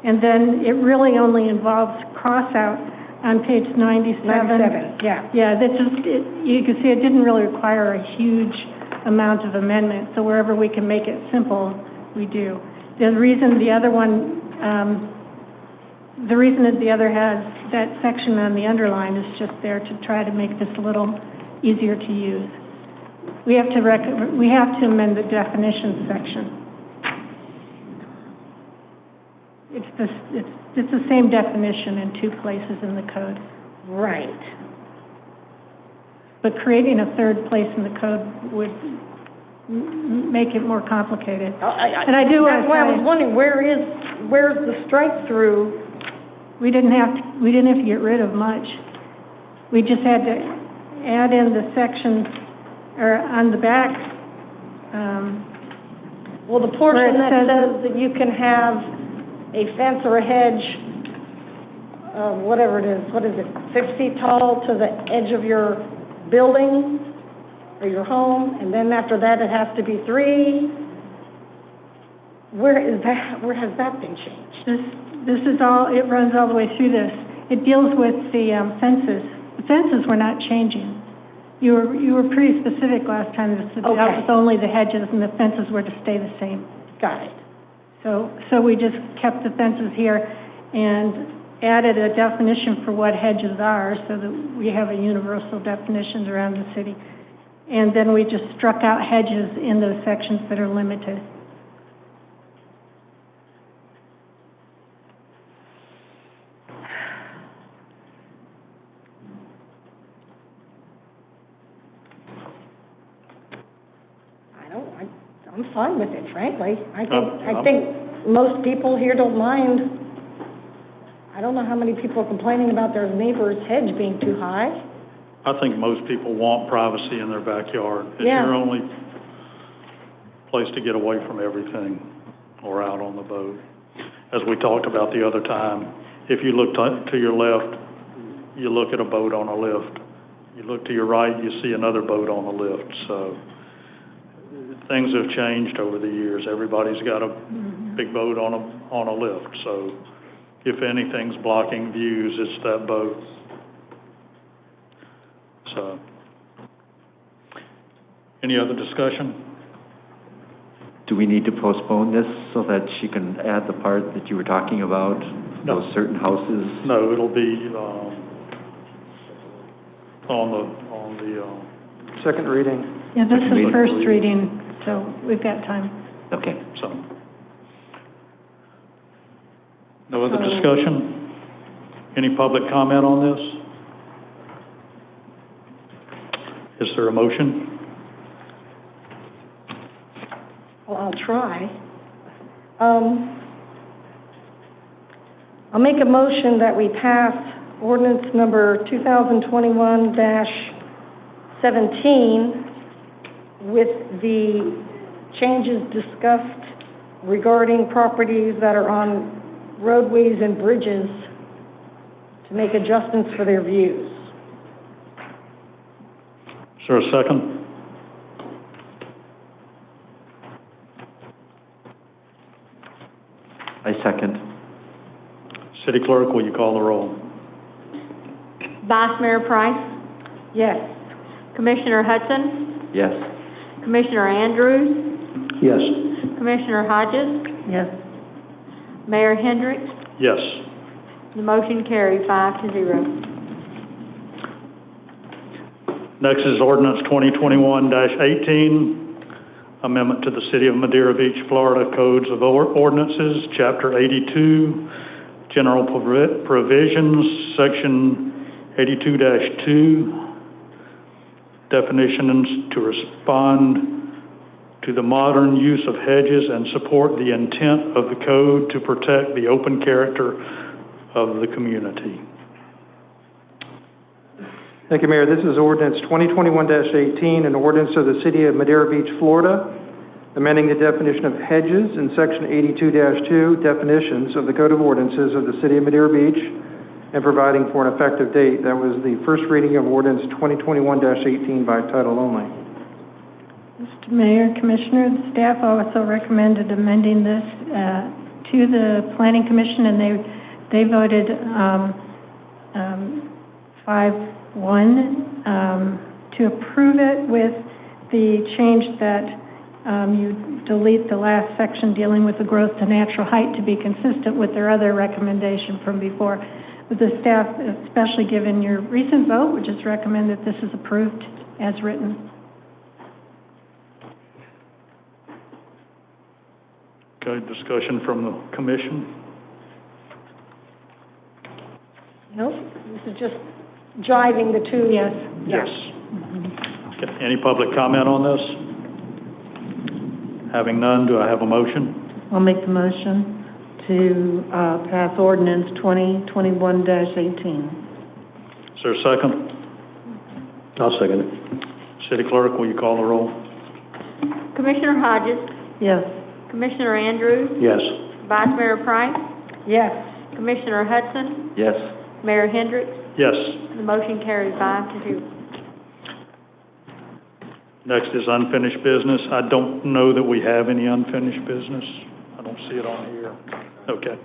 And then it really only involves cross-out on page 97. 97, yeah. Yeah, you can see it didn't really require a huge amount of amendment, so wherever we can make it simple, we do. The reason the other one, the reason that the other has that section on the underline is just there to try to make this a little easier to use. We have to amend the definition section. It's the same definition in two places in the code. Right. But creating a third place in the code would make it more complicated. And I do want to say, that's why I was wondering, where's the strike-through? We didn't have to get rid of much. We just had to add in the section, or on the back. Well, the portion that says that you can have a fence or a hedge, whatever it is, what is it, 6 feet tall to the edge of your building? or your home, and then after that it has to be 3. Where has that been changed? This is all, it runs all the way through this. It deals with the fences. The fences were not changing. You were pretty specific last time, that was only the hedges and the fences were to stay the same. Got it. So we just kept the fences here and added a definition for what hedges are so that we have a universal definitions around the city. And then we just struck out hedges in those sections that are limited. I'm fine with it, frankly. I think most people here don't mind. I don't know how many people are complaining about their neighbor's hedge being too high. I think most people want privacy in their backyard. It's Yeah. your only place to get away from everything or out on the boat. As we talked about the other time, if you look to your left, you look at a boat on a lift. You look to your right, you see another boat on a lift. So things have changed over the years. Everybody's got a big boat on a lift. So if anything's blocking views, it's that boat. So, any other discussion? Do we need to postpone this so that she can add the part that you were talking about? No. Those certain houses? No, it'll be on the Second reading. Yeah, this is first reading, so we've got time. Okay. so. No other discussion? Any public comment on this? Is there a motion? Well, I'll try. I'll make a motion that we pass ordinance number 2021-17 with the changes discussed regarding properties that are on roadways and bridges to make adjustments for their views. Is there a second? I second. City Clerk, will you call the roll? Vice Mayor Price, Yes. Commissioner Hudson, Yes. Commissioner Andrews, Yes. Commissioner Hodges, Yes. Mayor Hendricks. Yes. The motion carried 5-0. Next is ordinance 2021-18, amendment to the City of Madeira Beach, Florida Codes of Ordinances, Chapter 82, General Provisions, Section 82-2, definitions to respond to the modern use of hedges and support the intent of the code to protect the open character of the community. Thank you, Mayor. This is ordinance 2021-18, an ordinance of the City of Madeira Beach, Florida, amending the definition of hedges in Section 82-2, definitions of the Code of Ordinances of the City of Madeira Beach, and providing for an effective date. That was the first reading of ordinance 2021-18 by title only. Mr. Mayor, Commissioner, the staff also recommended amending this to the Planning Commission, and they voted 5-1 to approve it with the change that you delete the last section dealing with the growth to natural height to be consistent with their other recommendation from before. But the staff, especially given your recent vote, would just recommend that this is approved as written. Okay, discussion from the commission? Nope, this is just jiving the two. Yes. Yes. Okay, any public comment on this? Having none, do I have a motion? I'll make the motion to pass ordinance 2021-18. Is there a second? I'll second it. City Clerk, will you call the roll? Commissioner Hodges, Yes. Commissioner Andrews, Yes. Vice Mayor Price, Yes. Commissioner Hudson, Yes. Mayor Hendricks. Yes. The motion carried 5-0. Next is unfinished business. I don't know that we have any unfinished business. I don't see it on here. Okay.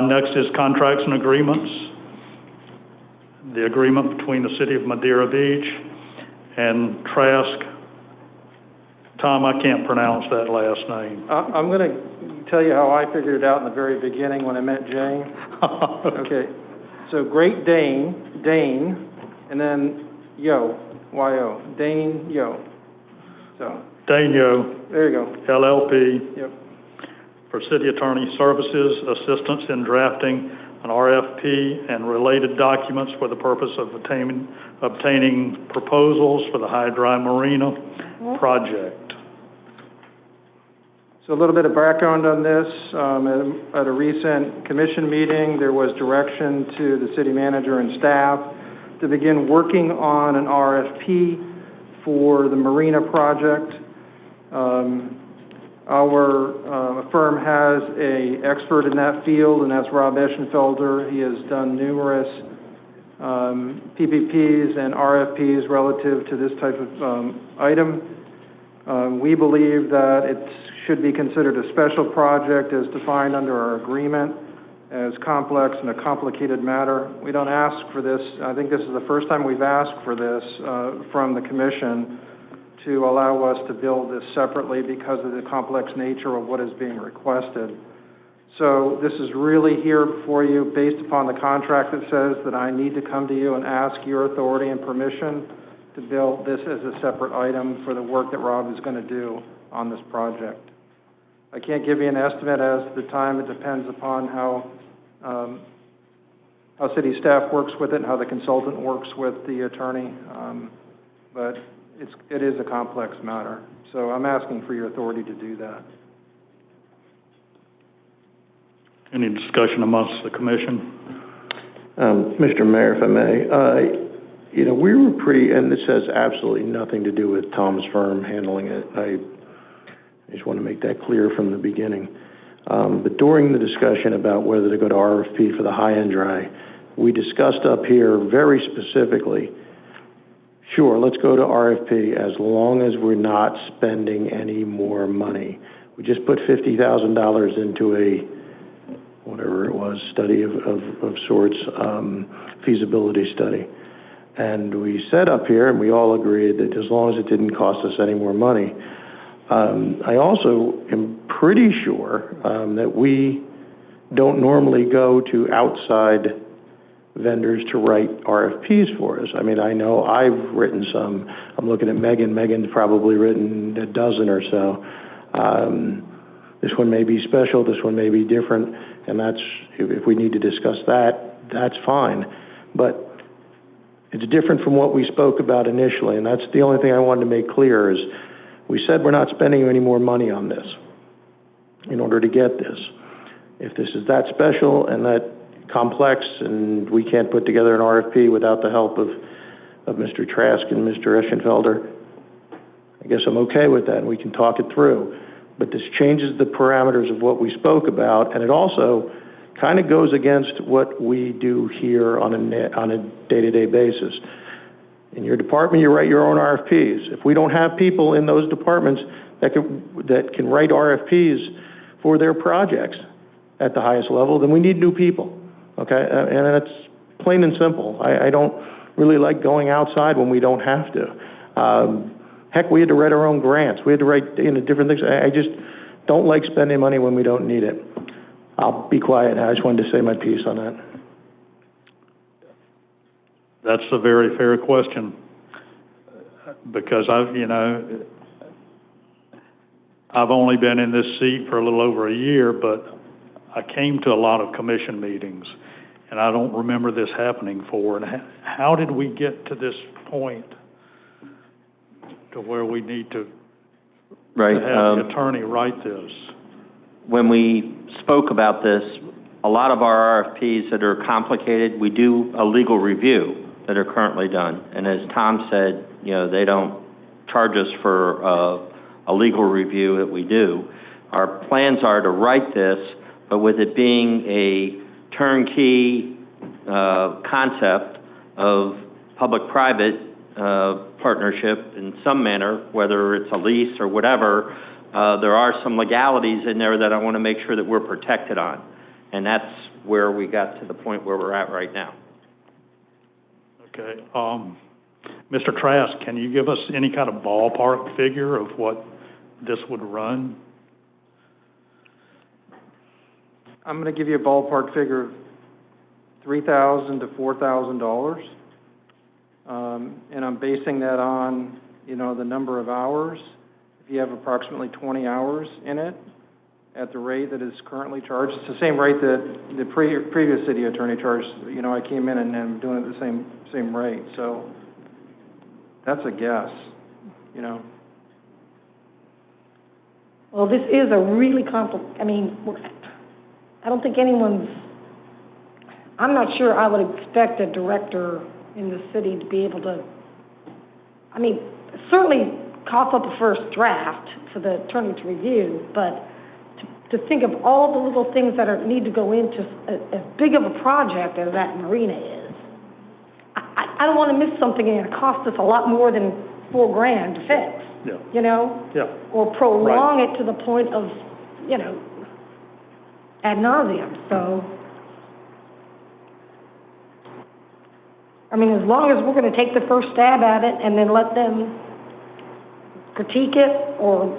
Next is contracts and agreements. The agreement between the City of Madeira Beach and Trask. Tom, I can't pronounce that last name. I'm going to tell you how I figured it out in the very beginning when I met Jane. Okay. So Great Dane, and then Yo, Y-O, Dane Yo. So. Dane Yo. There you go. LLP. Yep. For City Attorney Services, assistance in drafting an RFP and related documents for the purpose of obtaining proposals for the High Dry Marina project. So a little bit of background on this. At a recent commission meeting, there was direction to the city manager and staff to begin working on an RFP for the marina project. Our firm has an expert in that field, and that's Rob Eschenfelder. He has done numerous PPPs and RFPs relative to this type of item. We believe that it should be considered a special project as defined under our agreement as complex and a complicated matter. We don't ask for this. I think this is the first time we've asked for this from the commission to allow us to build this separately because of the complex nature of what is being requested. So this is really here before you based upon the contract that says that I need to come to you and ask your authority and permission to build this as a separate item for the work that Rob is going to do on this project. I can't give you an estimate as to the time. It depends upon how city staff works with it and how the consultant works with the attorney. But it is a complex matter. So I'm asking for your authority to do that. Any discussion amongst the commission? Mr. Mayor, if I may, we were pretty, and this has absolutely nothing to do with Tom's firm handling it. I just want to make that clear from the beginning. But during the discussion about whether to go to RFP for the high-end dry, we discussed up here very specifically, sure, let's go to RFP as long as we're not spending any more money. We just put $50,000 into a, whatever it was, study of sorts, feasibility study. And we said up here, and we all agreed that as long as it didn't cost us any more money. I also am pretty sure that we don't normally go to outside vendors to write RFPs for us. I mean, I know I've written some. I'm looking at Megan. Megan's probably written a dozen or so. This one may be special. This one may be different. And that's, if we need to discuss that, that's fine. But it's different from what we spoke about initially. And that's the only thing I wanted to make clear is we said we're not spending any more money on this in order to get this. If this is that special and that complex and we can't put together an RFP without the help of Mr. Trask and Mr. Eschenfelder, I guess I'm okay with that and we can talk it through. But this changes the parameters of what we spoke about, and it also kind of goes against what we do here on a day-to-day basis. In your department, you write your own RFPs. If we don't have people in those departments that can write RFPs for their projects at the highest level, then we need new people, okay? And that's plain and simple. I don't really like going outside when we don't have to. Heck, we had to write our own grants. We had to write different things. I just don't like spending money when we don't need it. I'll be quiet now. I just wanted to say my piece on that. That's a very fair question, because I've only been in this seat for a little over a year, but I came to a lot of commission meetings, and I don't remember this happening before. And how did we get to this point to where we need to have the attorney write this? When we spoke about this, a lot of our RFPs that are complicated, we do a legal review that are currently done. And as Tom said, they don't charge us for a legal review that we do. Our plans are to write this, but with it being a turnkey concept of public-private partnership in some manner, whether it's a lease or whatever, there are some legalities in there that I want to make sure that we're protected on. And that's where we got to the point where we're at right now. Okay. Mr. Trask, can you give us any kind of ballpark figure of what this would run? I'm going to give you a ballpark figure of $3,000 to $4,000. And I'm basing that on, the number of hours. If you have approximately 20 hours in it, at the rate that is currently charged, it's the same rate that the previous city attorney charged. I came in and I'm doing it the same rate. So that's a guess, Well, this is a really I don't think I'm not sure I would expect a director in the city to be able to, certainly cough up a first draft for the attorney to review, but to think of all the little things that need to go into as big of a project as that marina is, I don't want to miss something and it costs us a lot more than $4,000 to fix. Yeah. Yeah. Or prolong it to the point of, ad nauseum. So, as long as we're going to take the first stab at it and then let them critique it or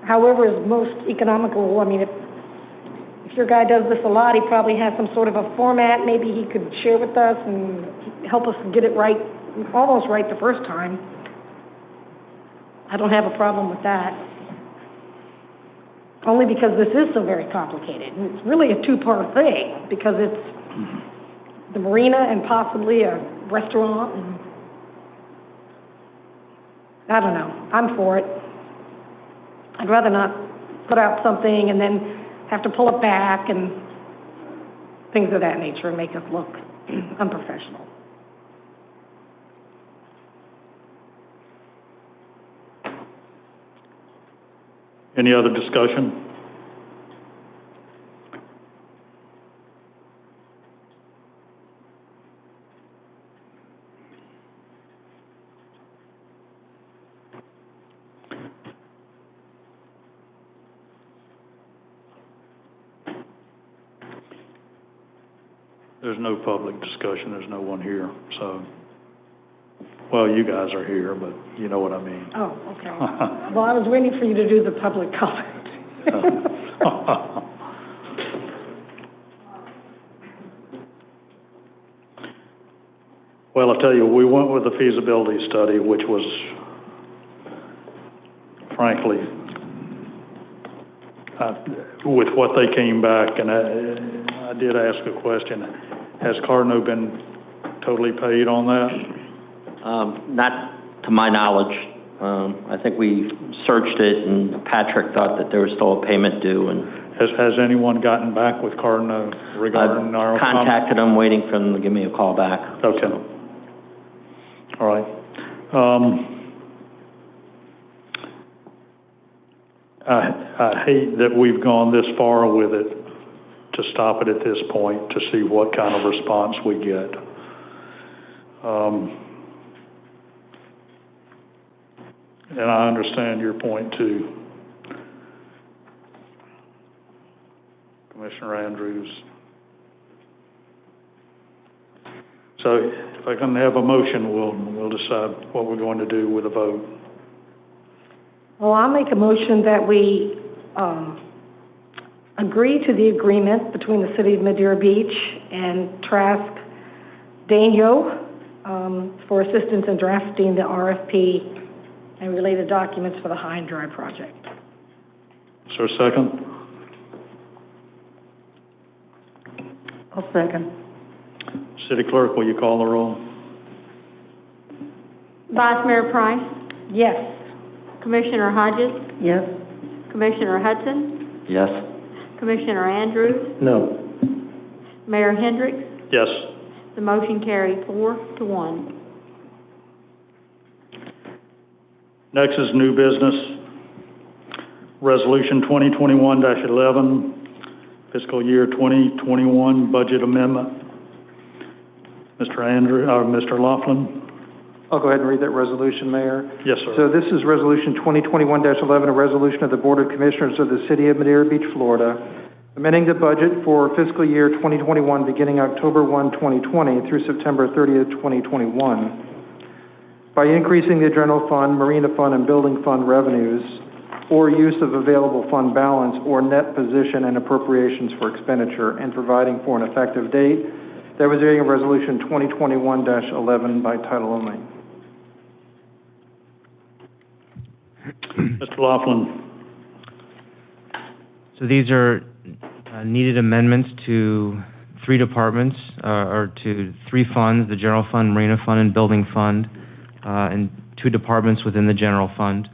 however is most economical. If your guy does this a lot, he probably has some sort of a format maybe he could share with us and help us get it right, almost right the first time. I don't have a problem with that. Only because this is so very complicated. And it's really a two-part thing because it's the marina and possibly a restaurant. And I don't know. I'm for it. I'd rather not put out something and then have to pull it back and things of that nature and make us look unprofessional. Any other discussion? There's no public discussion. There's no one here. So, well, you guys are here, but you know what I mean. Oh, okay. Well, I was waiting for you to do the public comment. Well, I'll tell you, we went with the feasibility study, which was, frankly, with what they came back, and I did ask a question. Has Cardinal been totally paid on that? Not to my knowledge. I think we searched it, and Patrick thought that there was still a payment due. And has anyone gotten back with Cardinal regarding our... I've contacted them, waiting for them to give me a call back. Okay. So. All right. I hate that we've gone this far with it, to stop it at this point, to see what kind of response we get. And I understand your point too, Commissioner Andrews. So if I can have a motion, we'll decide what we're going to do with a vote. Well, I'll make a motion that we agree to the agreement between the City of Madeira Beach and Trask Danyo for assistance in drafting the RFP and related documents for the High and Dry project. Is there a second? I'll second. City Clerk, will you call the roll? Vice Mayor Price, Yes. Commissioner Hodges, Yes? Commissioner Hudson, Yes. Commissioner Andrews, No. Mayor Hendricks. Yes. The motion carried 4-1. Next is new business. Resolution 2021-11, fiscal year 2021 budget amendment. Mr. Laughlin. I'll go ahead and read that resolution, Mayor. Yes, sir. So this is Resolution 2021-11, a resolution of the Board of Commissioners of the City of Madeira Beach, Florida, amending the budget for fiscal year 2021 beginning October 1, 2020 through September 30th, 2021 by increasing the general fund, marina fund, and building fund revenues or use of available fund balance or net position and appropriations for expenditure and providing for an effective date. That was reading of Resolution 2021-11 by title only. Mr. Laughlin. So these are needed amendments to three departments, or to three funds, the general fund, marina fund, and building fund, and two departments within the general fund.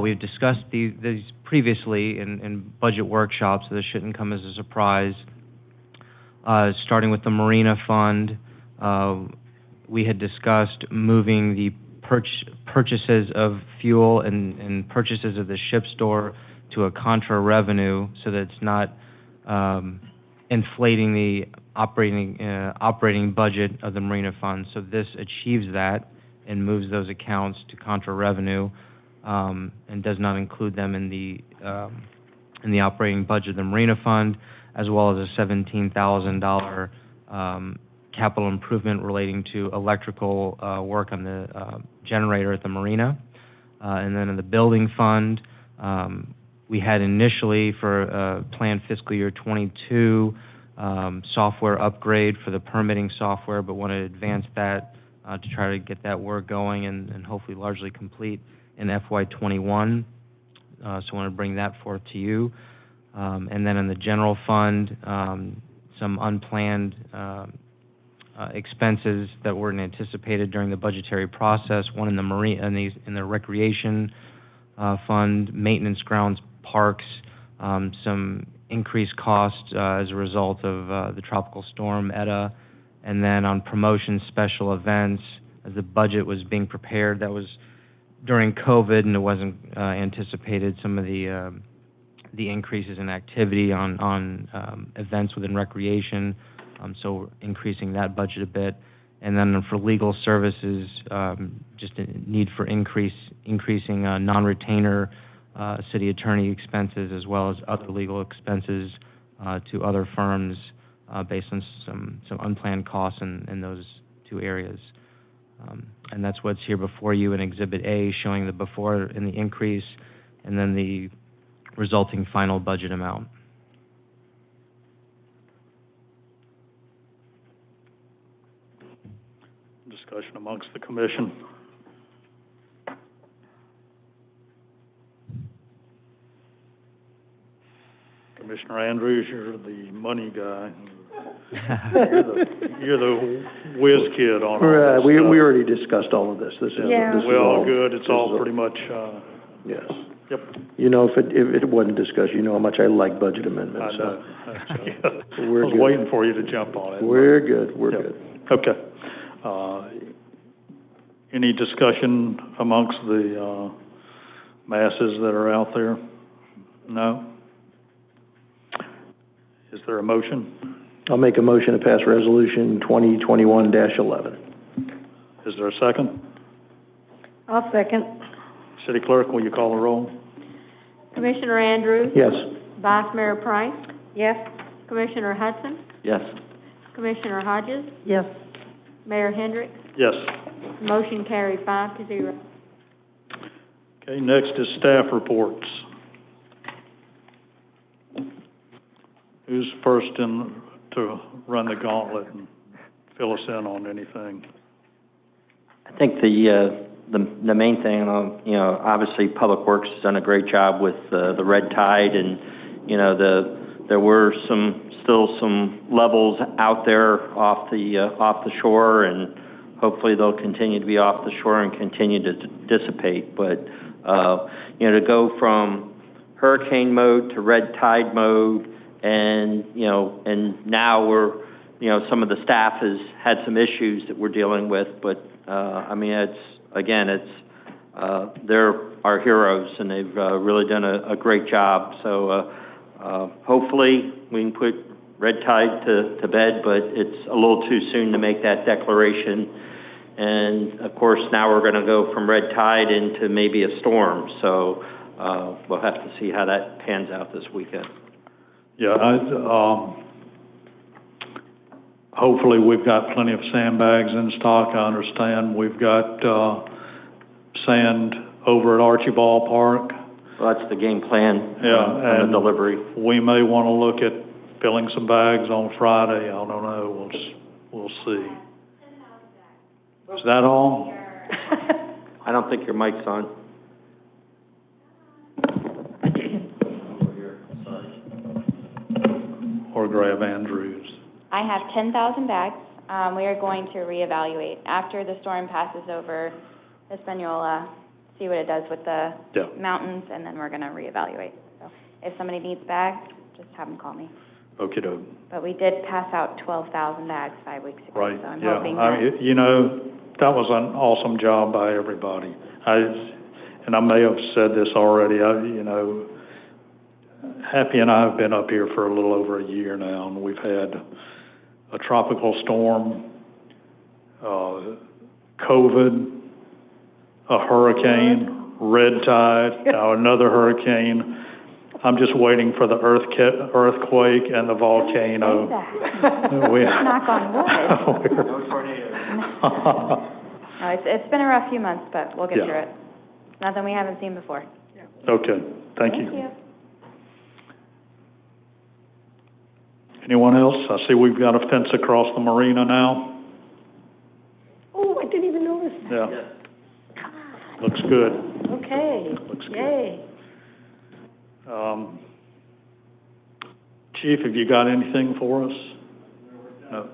We've discussed these previously in budget workshops, so this shouldn't come as a surprise. Starting with the marina fund, we had discussed moving the purchases of fuel and purchases of the ship store to a contra revenue so that it's not inflating the operating budget of the marina fund. So this achieves that and moves those accounts to contra revenue, and does not include them in the operating budget of the marina fund, as well as a $17,000 capital improvement relating to electrical work on the generator at the marina. And then in the building fund, we had initially for planned fiscal year 22 software upgrade for the permitting software, but want to advance that to try to get that work going and hopefully largely complete in FY21. So I want to bring that forth to you. And then in the general fund, some unplanned expenses that weren't anticipated during the budgetary process. One in the in the recreation fund, maintenance, grounds, parks, some increased costs as a result of the tropical storm Eta, and then on promotion special events, as the budget was being prepared, that was during COVID and it wasn't anticipated. Some of the increases in activity on events within recreation, so increasing that budget a bit. And then for legal services, just a need for increasing non-retainer city attorney expenses as well as other legal expenses to other firms based on some unplanned costs in those two areas. And that's what's here before you in Exhibit A, showing the before and the increase, and then the resulting final budget amount. Discussion amongst the commission. Commissioner Andrews, you're the money guy. You're the whiz kid on all this We stuff. already discussed all of this. This is We're all good. It's all pretty much. Yes. Yep. You know, if it wasn't discussed, you know how much I like budget amendments. I know. So I was waiting for you to jump on it. We're good. We're Yep. good. Okay. Any discussion amongst the masses that are out there? No? Is there a motion? I'll make a motion to pass Resolution 2021-11. Is there a second? I'll second. City Clerk, will you call the roll? Commissioner Andrews? Yes. Vice Mayor Price? Yes. Commissioner Hudson? Yes. Commissioner Hodges? Yes. Mayor Hendricks? Yes. Motion carried 5-0. Okay, next is staff reports. Who's first in to run the gauntlet and fill us in on anything? I think the main thing, obviously Public Works has done a great job with the red tide, and there were still some levels out there off the shore, and hopefully they'll continue to be off the shore and continue to dissipate. But to go from hurricane mode to red tide mode, and now we're some of the staff has had some issues that we're dealing with, but they're our heroes, and they've really done a great job. So hopefully we can put red tide to bed, but it's a little too soon to make that declaration. And, of course, now we're going to go from red tide into maybe a storm. So we'll have to see how that pans out this weekend. Yeah, hopefully we've got plenty of sandbags in stock. I understand we've got sand over at Archibald Park. Well, that's the game plan on the delivery. We may want to look at filling some bags on Friday. I don't know. We'll see. Is that all? I don't think your mic's on. Or grab Andrews. I have 10,000 bags. We are going to reevaluate. After the storm passes over, Ms. Vignola, see what it does with the mountains, and then we're going to reevaluate. So if somebody needs bags, just have them call me. Okay, doke. But we did pass out 12,000 bags 5 weeks ago, Right, so I'm hoping that... I mean, you know, that was an awesome job by everybody. And I may have said this already, you know, Happy and I have been up here for a little over a year now, and we've had a tropical storm, COVID, a hurricane, red tide, now another hurricane. I'm just waiting for the earthquake and the volcano. Knock on wood. No tornadoes. No, it's been a rough few months, but we'll get through it. Nothing we haven't seen before. Okay, thank you. Thank you. Anyone else? I see we've got a fence across the marina now. Oh, I didn't even notice. Yeah. Looks good. Okay. Looks good. Yay. Chief, have you got anything for us? No.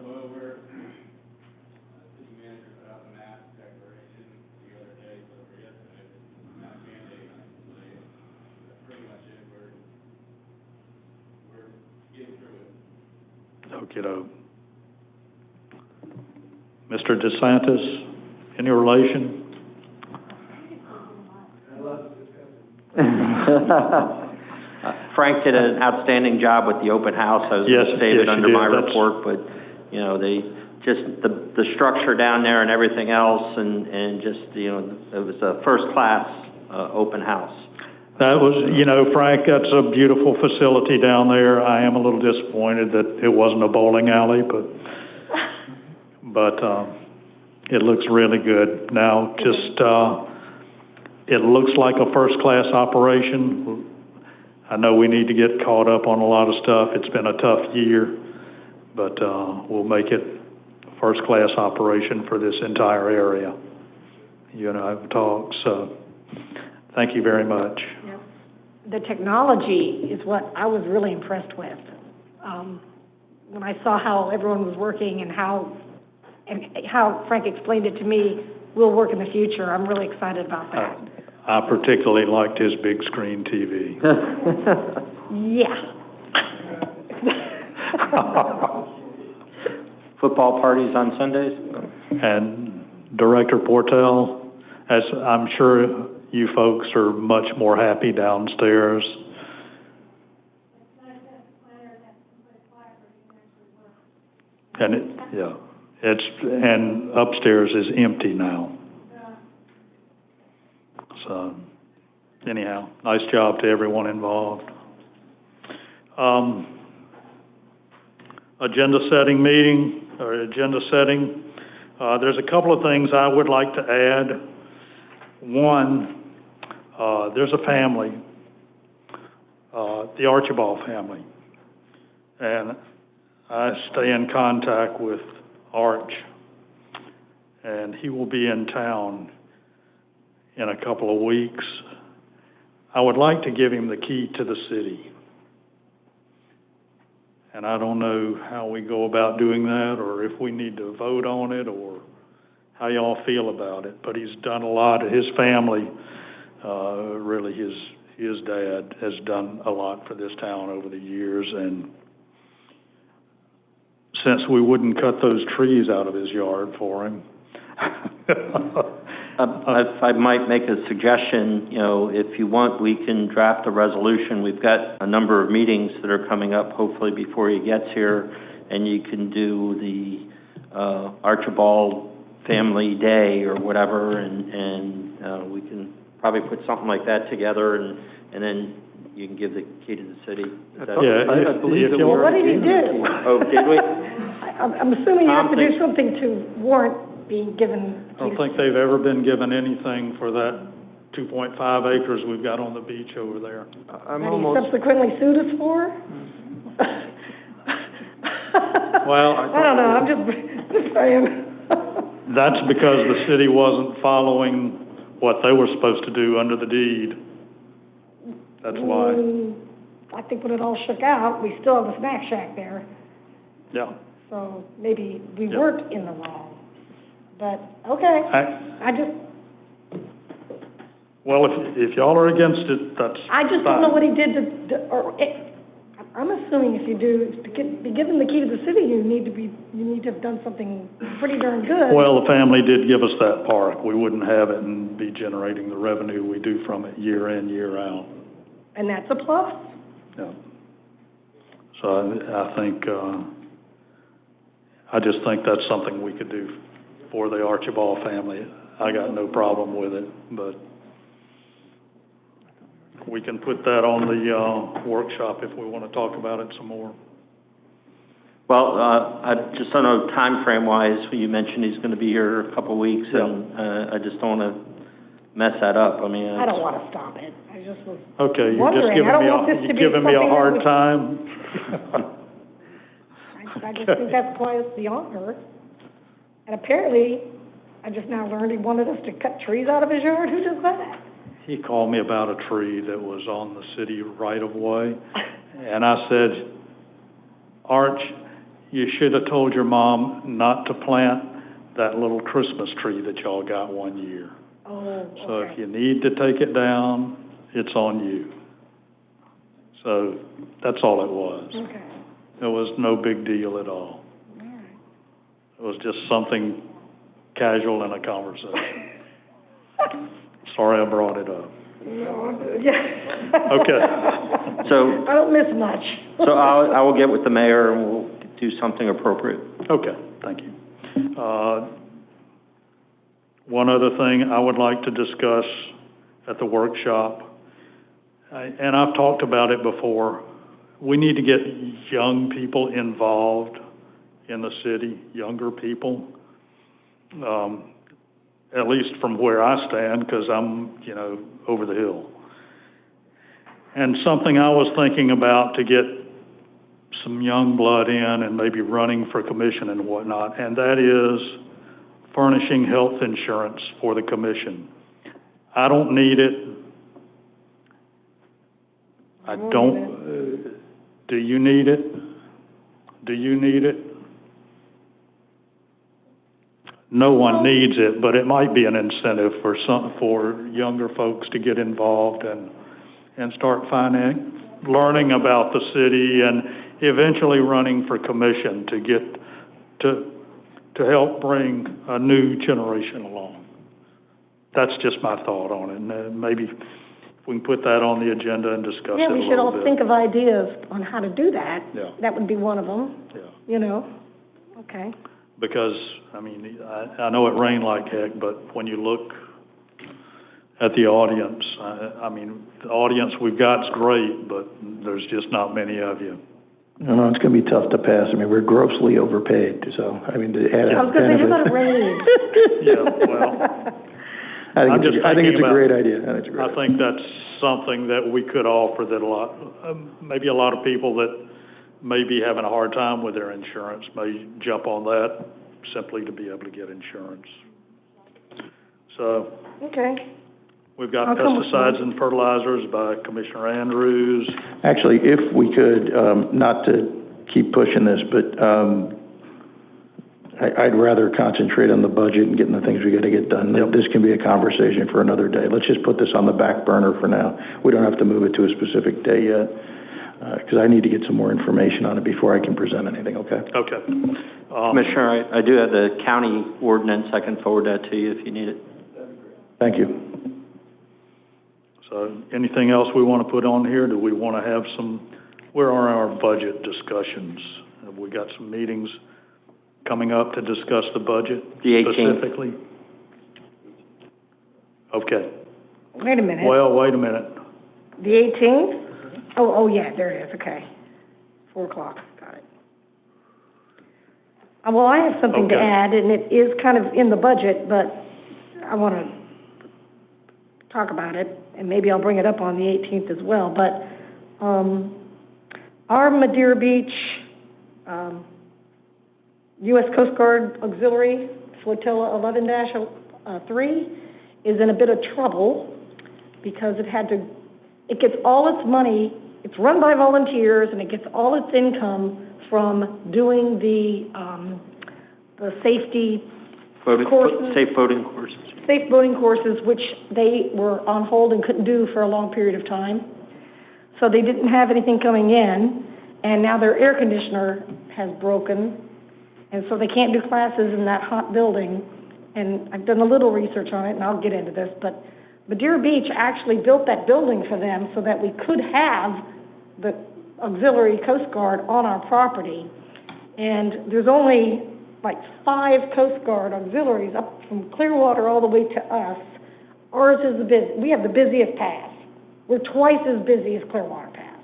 Okey-doke. Mr. DeSantis, any relation? Frank did an outstanding job with the open house. I was going to save it under my report, but, you know, they just, the structure down there and everything else, and just, you know, it was a first-class open house. That was, you know, Frank, that's a beautiful facility down there. I am a little disappointed that it wasn't a bowling alley, but it looks really good. Now, just, it looks like a first-class operation. I know we need to get caught up on a lot of stuff. It's been a tough year, but we'll make it a first-class operation for this entire area. You and I have talked, so thank you very much. Yep. The technology is what I was really impressed with. When I saw how everyone was working and how Frank explained it to me, we'll work in the future. I'm really excited about that. I particularly liked his big screen TV. Yeah. Football parties on Sundays? And Director Portel, as I'm sure you folks are much more happy downstairs. And and upstairs is empty now. So, anyhow, nice job to everyone involved. Agenda setting meeting, or agenda setting. There's a couple of things I would like to add. One, there's a family, the Archibald family, and I stay in contact with Arch, and he will be in town in a couple of weeks. I would like to give him the key to the city. And I don't know how we go about doing that, or if we need to vote on it, or how y'all feel about it. But he's done a lot. His family, really his dad has done a lot for this town over the years. And since we wouldn't cut those trees out of his yard for him, if I might make a suggestion, you know, if you want, we can draft a resolution. We've got a number of meetings that are coming up, hopefully before he gets here, and you can do the Archibald family day or whatever, and we can probably put something like that together, and then you can give the key to the city. Is that- I believe that we Well, what did he already gave them do? the key. Oh, did we? I'm assuming you have to do Tom something to warrant being given. I don't think they've ever been given anything for that 2.5 acres we've got on the beach over there. I'm That he almost, subsequently sued us for? Well, I don't know, I'm just saying. That's because the city wasn't following what they were supposed to do under the deed. That's why. I think when it all shook out, we still have a snack shack there, Yeah. so maybe we Yeah. weren't in the wrong. But, okay, I just Well, if y'all are against it, that's don't fine. know what he did I'm assuming if you be given the key to the city, you need to have done something pretty darn good. Well, the family did give us that park. We wouldn't have it and be generating the revenue we do from it year in, year out. And that's a plus. Yeah. So I think, I just think that's something we could do for the Archibald family. I got no problem with it, but we can put that on the, workshop if we want to talk about it some more. Well, I just don't know timeframe wise, you mentioned he's gonna be here a couple weeks, Yeah. and, I just don't wanna mess that up, I mean. I don't want to stop it. I just was Okay, you're just wondering. giving I don't me want this to you're be giving me a something that hard would- time. I just think that's quite the honor. And apparently, I just now learned he wanted us to cut trees out of his yard. Who does that? He called me about a tree that was on the city right-of-way, and I said, Arch, you should have told your mom not to plant that little Christmas tree that y'all got one year. Oh, So if okay. you need to take it down, it's on you. So that's all it was. Okay, It was no big deal at all. all right. It was just something casual in a conversation. Sorry I brought it up. No, yeah. Okay. So- I don't miss much. So I will get with the mayor and we'll do something appropriate. Okay, thank you. One other thing I would like to discuss at the workshop, and I've talked about it before, we need to get young people involved in the city, younger people, at least from where I stand, because I'm, over the hill. And something I was thinking about to get some young blood in and maybe running for commission and whatnot, and that is furnishing health insurance for the commission. I don't need it. I don't, do you need it? Do you need it? No one needs it, but it might be an incentive for younger folks to get involved and start learning about the city and eventually running for commission to get to help bring a new generation along. That's just my thought on it, and maybe if we can put that on the agenda and discuss it a little bit. Yeah, we should all think of ideas on how to do that. Yeah. That would be one of them, Yeah. Okay. Because, I know it rained like heck, but when you look at the audience, the audience we've got is great, but there's just not many of you. No, it's gonna be tough to pass. We're grossly overpaid, so, to add I was going to say, how about a raise? Yeah, well, I think it's a great idea. I think that's something that we could offer that maybe a lot of people that may be having a hard time with their insurance may jump on that simply to be able to get insurance. So, Okay. we've got I'll come with pesticides and fertilizers by Commissioner Andrews. Actually, if we could, not to keep pushing this, but I'd rather concentrate on the budget and getting the things we got to get done. Yep. This can be a conversation for another day. Let's just put this on the back burner for now. We don't have to move it to a specific day yet, because I need to get some more information on it before I can present anything, okay? Okay. Commissioner, I do have the county ordinance, I can forward that to you if you need it. Thank you. So anything else we want to put on here? Do we want to have where are our budget discussions? Have we got some meetings coming up to discuss the budget? The 18th. Specifically? Okay. Wait a minute. Well, wait a minute. The 18th? Oh, yeah, there it is, okay. 4 o'clock, got it. Well, I have something to Okay. add, and it is kind of in the budget, but I want to talk about it, and maybe I'll bring it up on the 18th as well, but, our Madeira Beach, U.S. Coast Guard Auxiliary Flotilla 11-3 is in a bit of trouble because it gets all its money, it's run by volunteers, and it gets all its income from doing the safety courses. Safe boating courses. Safe boating courses, which they were on hold and couldn't do for a long period of time. So they didn't have anything coming in, and now their air conditioner has broken, and so they can't do classes in that hot building. And I've done a little research on it, and I'll get into this, but Madeira Beach actually built that building for them so that we could have the auxiliary Coast Guard on our property. And there's only like 5 Coast Guard auxiliaries up from Clearwater all the way to us. Ours is we have the busiest pass. We're twice as busy as Clearwater Pass.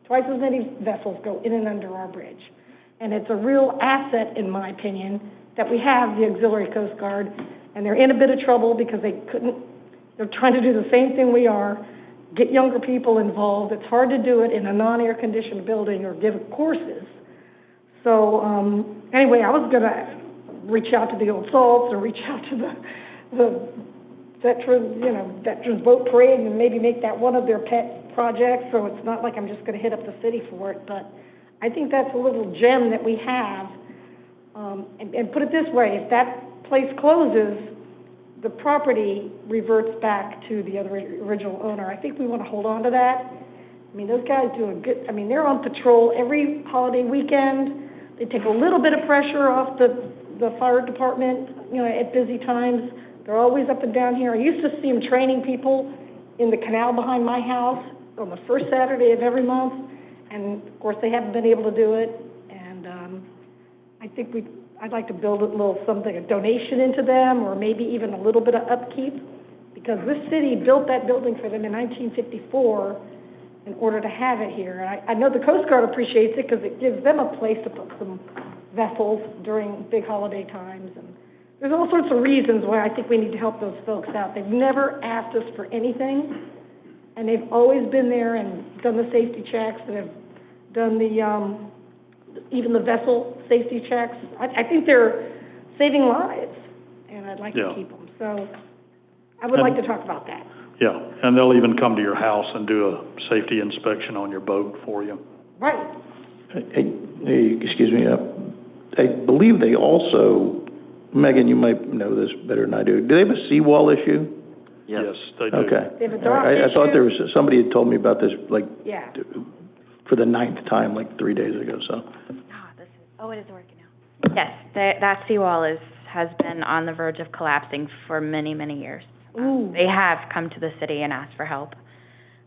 Twice as many vessels go in and under our bridge. And it's a real asset, in my opinion, that we have the auxiliary Coast Guard, and they're in a bit of trouble because they're trying to do the same thing we are, get younger people involved. It's hard to do it in a non-air conditioned building or give courses. So, anyway, I was gonna reach out to the Old Salts or reach out to the Veterans Boat Parade and maybe make that one of their pet projects, so it's not like I'm just gonna hit up the city for it, but I think that's a little gem that we have. And put it this way, if that place closes, the property reverts back to the other original owner. I think we want to hold on to that. I mean, those guys do a good, they're on patrol every holiday weekend. They take a little bit of pressure off the fire department, at busy times. They're always up and down here. I used to see them training people in the canal behind my house on the first Saturday of every month, and of course, they haven't been able to do it. And I think I'd like to build a little something, a donation into them, or maybe even a little bit of upkeep, because this city built that building for them in 1954 in order to have it here. And I know the Coast Guard appreciates it because it gives them a place to put some vessels during big holiday times. And there's all sorts of reasons why I think we need to help those folks out. They've never asked us for anything, and they've always been there and done the safety checks and have done even the vessel safety checks. I think they're saving lives, and I'd like to keep them. So I would like to talk about that. Yeah, and they'll even come to your house and do a safety inspection on your boat for you. Right. Hey, excuse me, I believe they also, Megan, you might know this better than I do. Do they have a seawall issue? Yes, they do. Okay. They have a dock I thought issue. somebody had told me about this, Yeah. for the 9th time, 3 days ago, so. It is working now. Yes, that seawall has been on the verge of collapsing for many, many years. They have come to the city and asked for help.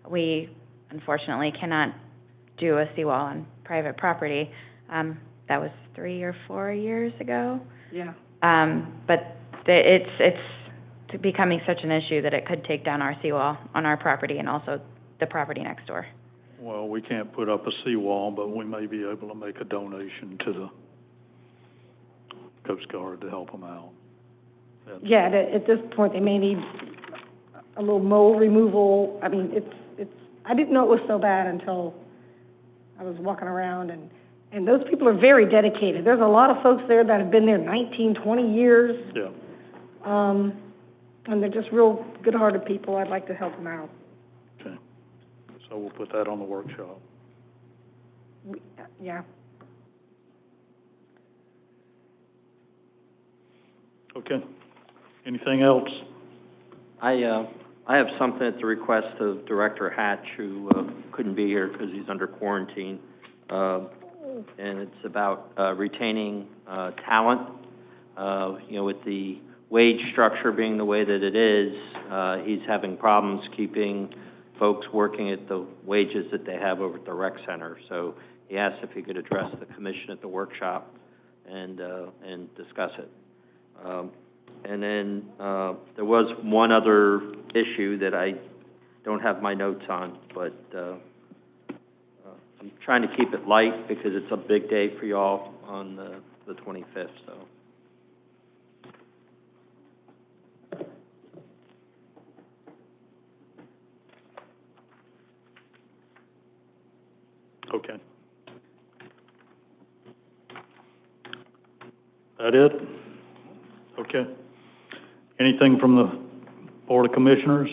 We, unfortunately, cannot do a seawall on private property. That was 3 or 4 years ago. Yeah. But it's becoming such an issue that it could take down our seawall on our property and also the property next door. Well, we can't put up a seawall, but we may be able to make a donation to the Coast Guard to help them out. Yeah, at this point, they may need a little mole removal. I mean, I didn't know it was so bad until I was walking around, and those people are very dedicated. There's a lot of folks there that have been there 19, 20 years. Yeah. And they're just real good-hearted people. I'd like to help them out. Okay. So we'll put that on the workshop. Yeah. Okay. Anything else? I have something at the request of Director Hatch, who couldn't be here because he's under quarantine, and it's about retaining talent. With the wage structure being the way that it is, he's having problems keeping folks working at the wages that they have over at the rec center. So he asked if he could address the commission at the workshop and discuss it. And then there was one other issue that I don't have my notes on, but I'm trying to keep it light because it's a big day for y'all on the 25th, so. Okay. That it? Okay. Anything from the Board of Commissioners?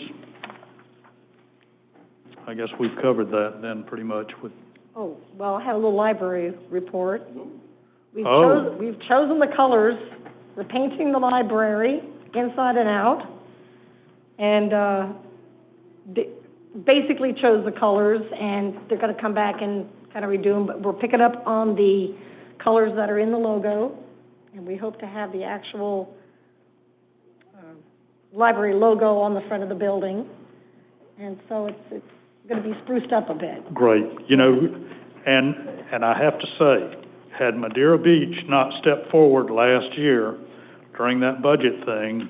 I guess we've covered that then pretty much with... Oh, well, I have a little library report. We've Oh. chosen the colors. We're painting the library inside and out. And, basically chose the colors, and they're gonna come back and kind of redo them, but we're picking up on the colors that are in the logo, and we hope to have the actual, library logo on the front of the building. And so it's gonna be spruced up a bit. Great. You know, and I have to say, had Madeira Beach not stepped forward last year during that budget thing,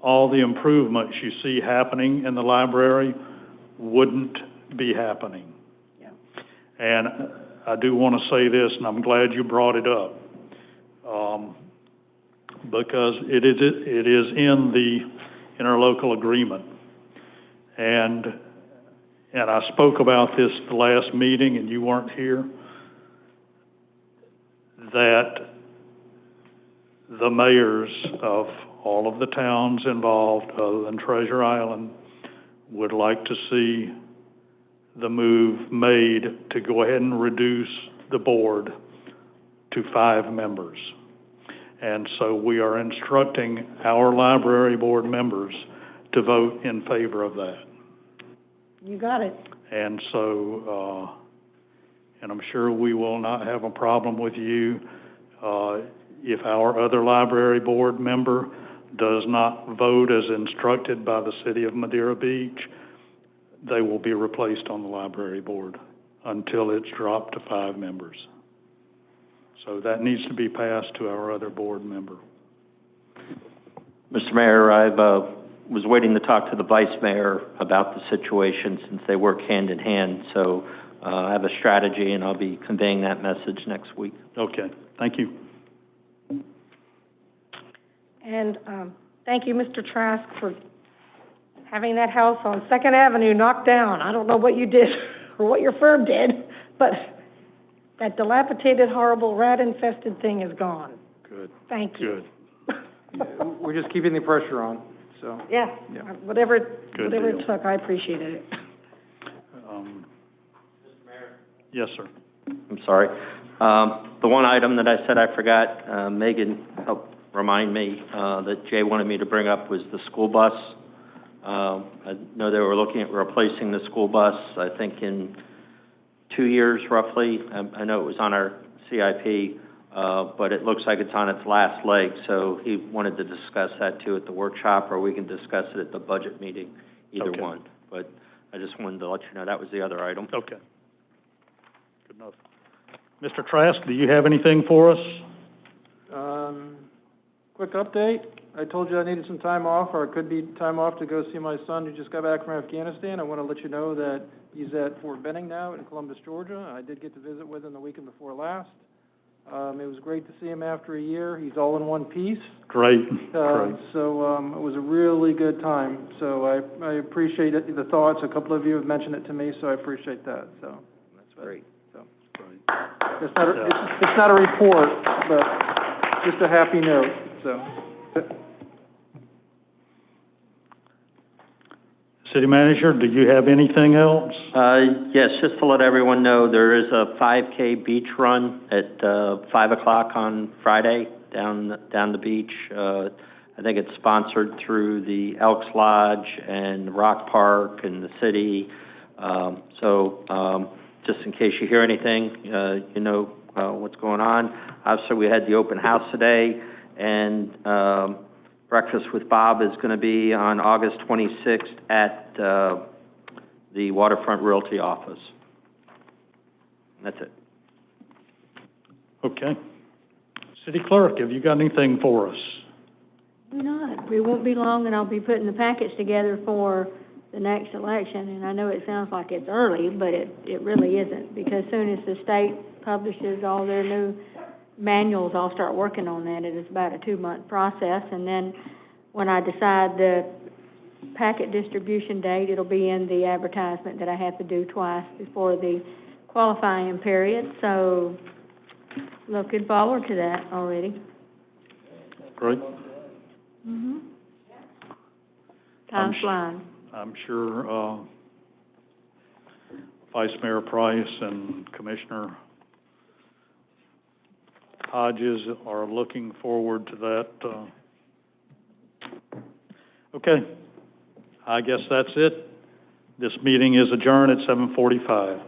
all the improvements you see happening in the library wouldn't be happening. Yeah. And I do want to say this, and I'm glad you brought it up, because it is in the interlocal agreement. And I spoke about this the last meeting, and you weren't here, that the mayors of all of the towns involved, other than Treasure Island, would like to see the move made to go ahead and reduce the board to 5 members. And so we are instructing our library board members to vote in favor of that. You got it. And so, and I'm sure we will not have a problem with you, if our other library board member does not vote as instructed by the city of Madeira Beach, they will be replaced on the library board until it's dropped to 5 members. So that needs to be passed to our other board member. Mr. Mayor, I was waiting to talk to the vice mayor about the situation since they work hand in hand. So I have a strategy, and I'll be conveying that message next week. Okay, thank you. And thank you, Mr. Trask, for having that house on 2nd Avenue knocked down. I don't know what you did or what your firm did, but that dilapidated, horrible, rat-infested thing is gone. Good. Thank you. Good. We're just keeping the pressure on, so. Yeah, whatever it deal. took, I appreciated it. Mr. Mayor? Yes, sir. I'm sorry. The one item that I said I forgot, Megan helped remind me that Jay wanted me to bring up was the school bus. I know they were looking at replacing the school bus, I think in 2 years roughly. I know it was on our CIP, but it looks like it's on its last leg, so he wanted to discuss that too at the workshop, or we can discuss it at the budget meeting, either one. But I just wanted to let you know that was the other item. Okay. Good enough. Mr. Trask, do you have anything for us? Quick update. I told you I needed some time off, or it could be time off to go see my son who just got back from Afghanistan. I want to let you know that he's at Fort Benning now in Columbus, Georgia. I did get to visit with him the weekend before last. It was great to see him after a year. He's all in one piece. Great. So it was a really good time. So I appreciate it, the thoughts. A couple of you have mentioned it to me, so I appreciate that. So That's great. So Great. it's not a report, but just a happy note. So. City Manager, do you have anything else? Yes, just to let everyone know, there is a 5K beach run at 5 o'clock on Friday down the beach. I think it's sponsored through the Elks Lodge and Rock Park and the city. So just in case you hear anything, you know what's going on. Obviously, we had the open house today, and Breakfast with Bob is going to be on August 26th at the Waterfront Realty office. That's it. Okay. City Clerk, have you got anything for us? Do not. We won't be long, and I'll be putting the package together for the next election, and I know it sounds like it's early, but it really isn't, because as soon as the state publishes all their new manuals, I'll start working on that. It is about a 2-month process, and then when I decide the packet distribution date, it'll be in the advertisement that I have to do twice before the qualifying period, so looking forward to that already. Great. Mm-hmm. Time's flying. I'm sure, Vice Mayor Price and Commissioner Hodges are looking forward to that. Okay, I guess that's it. This meeting is adjourned at 7:45.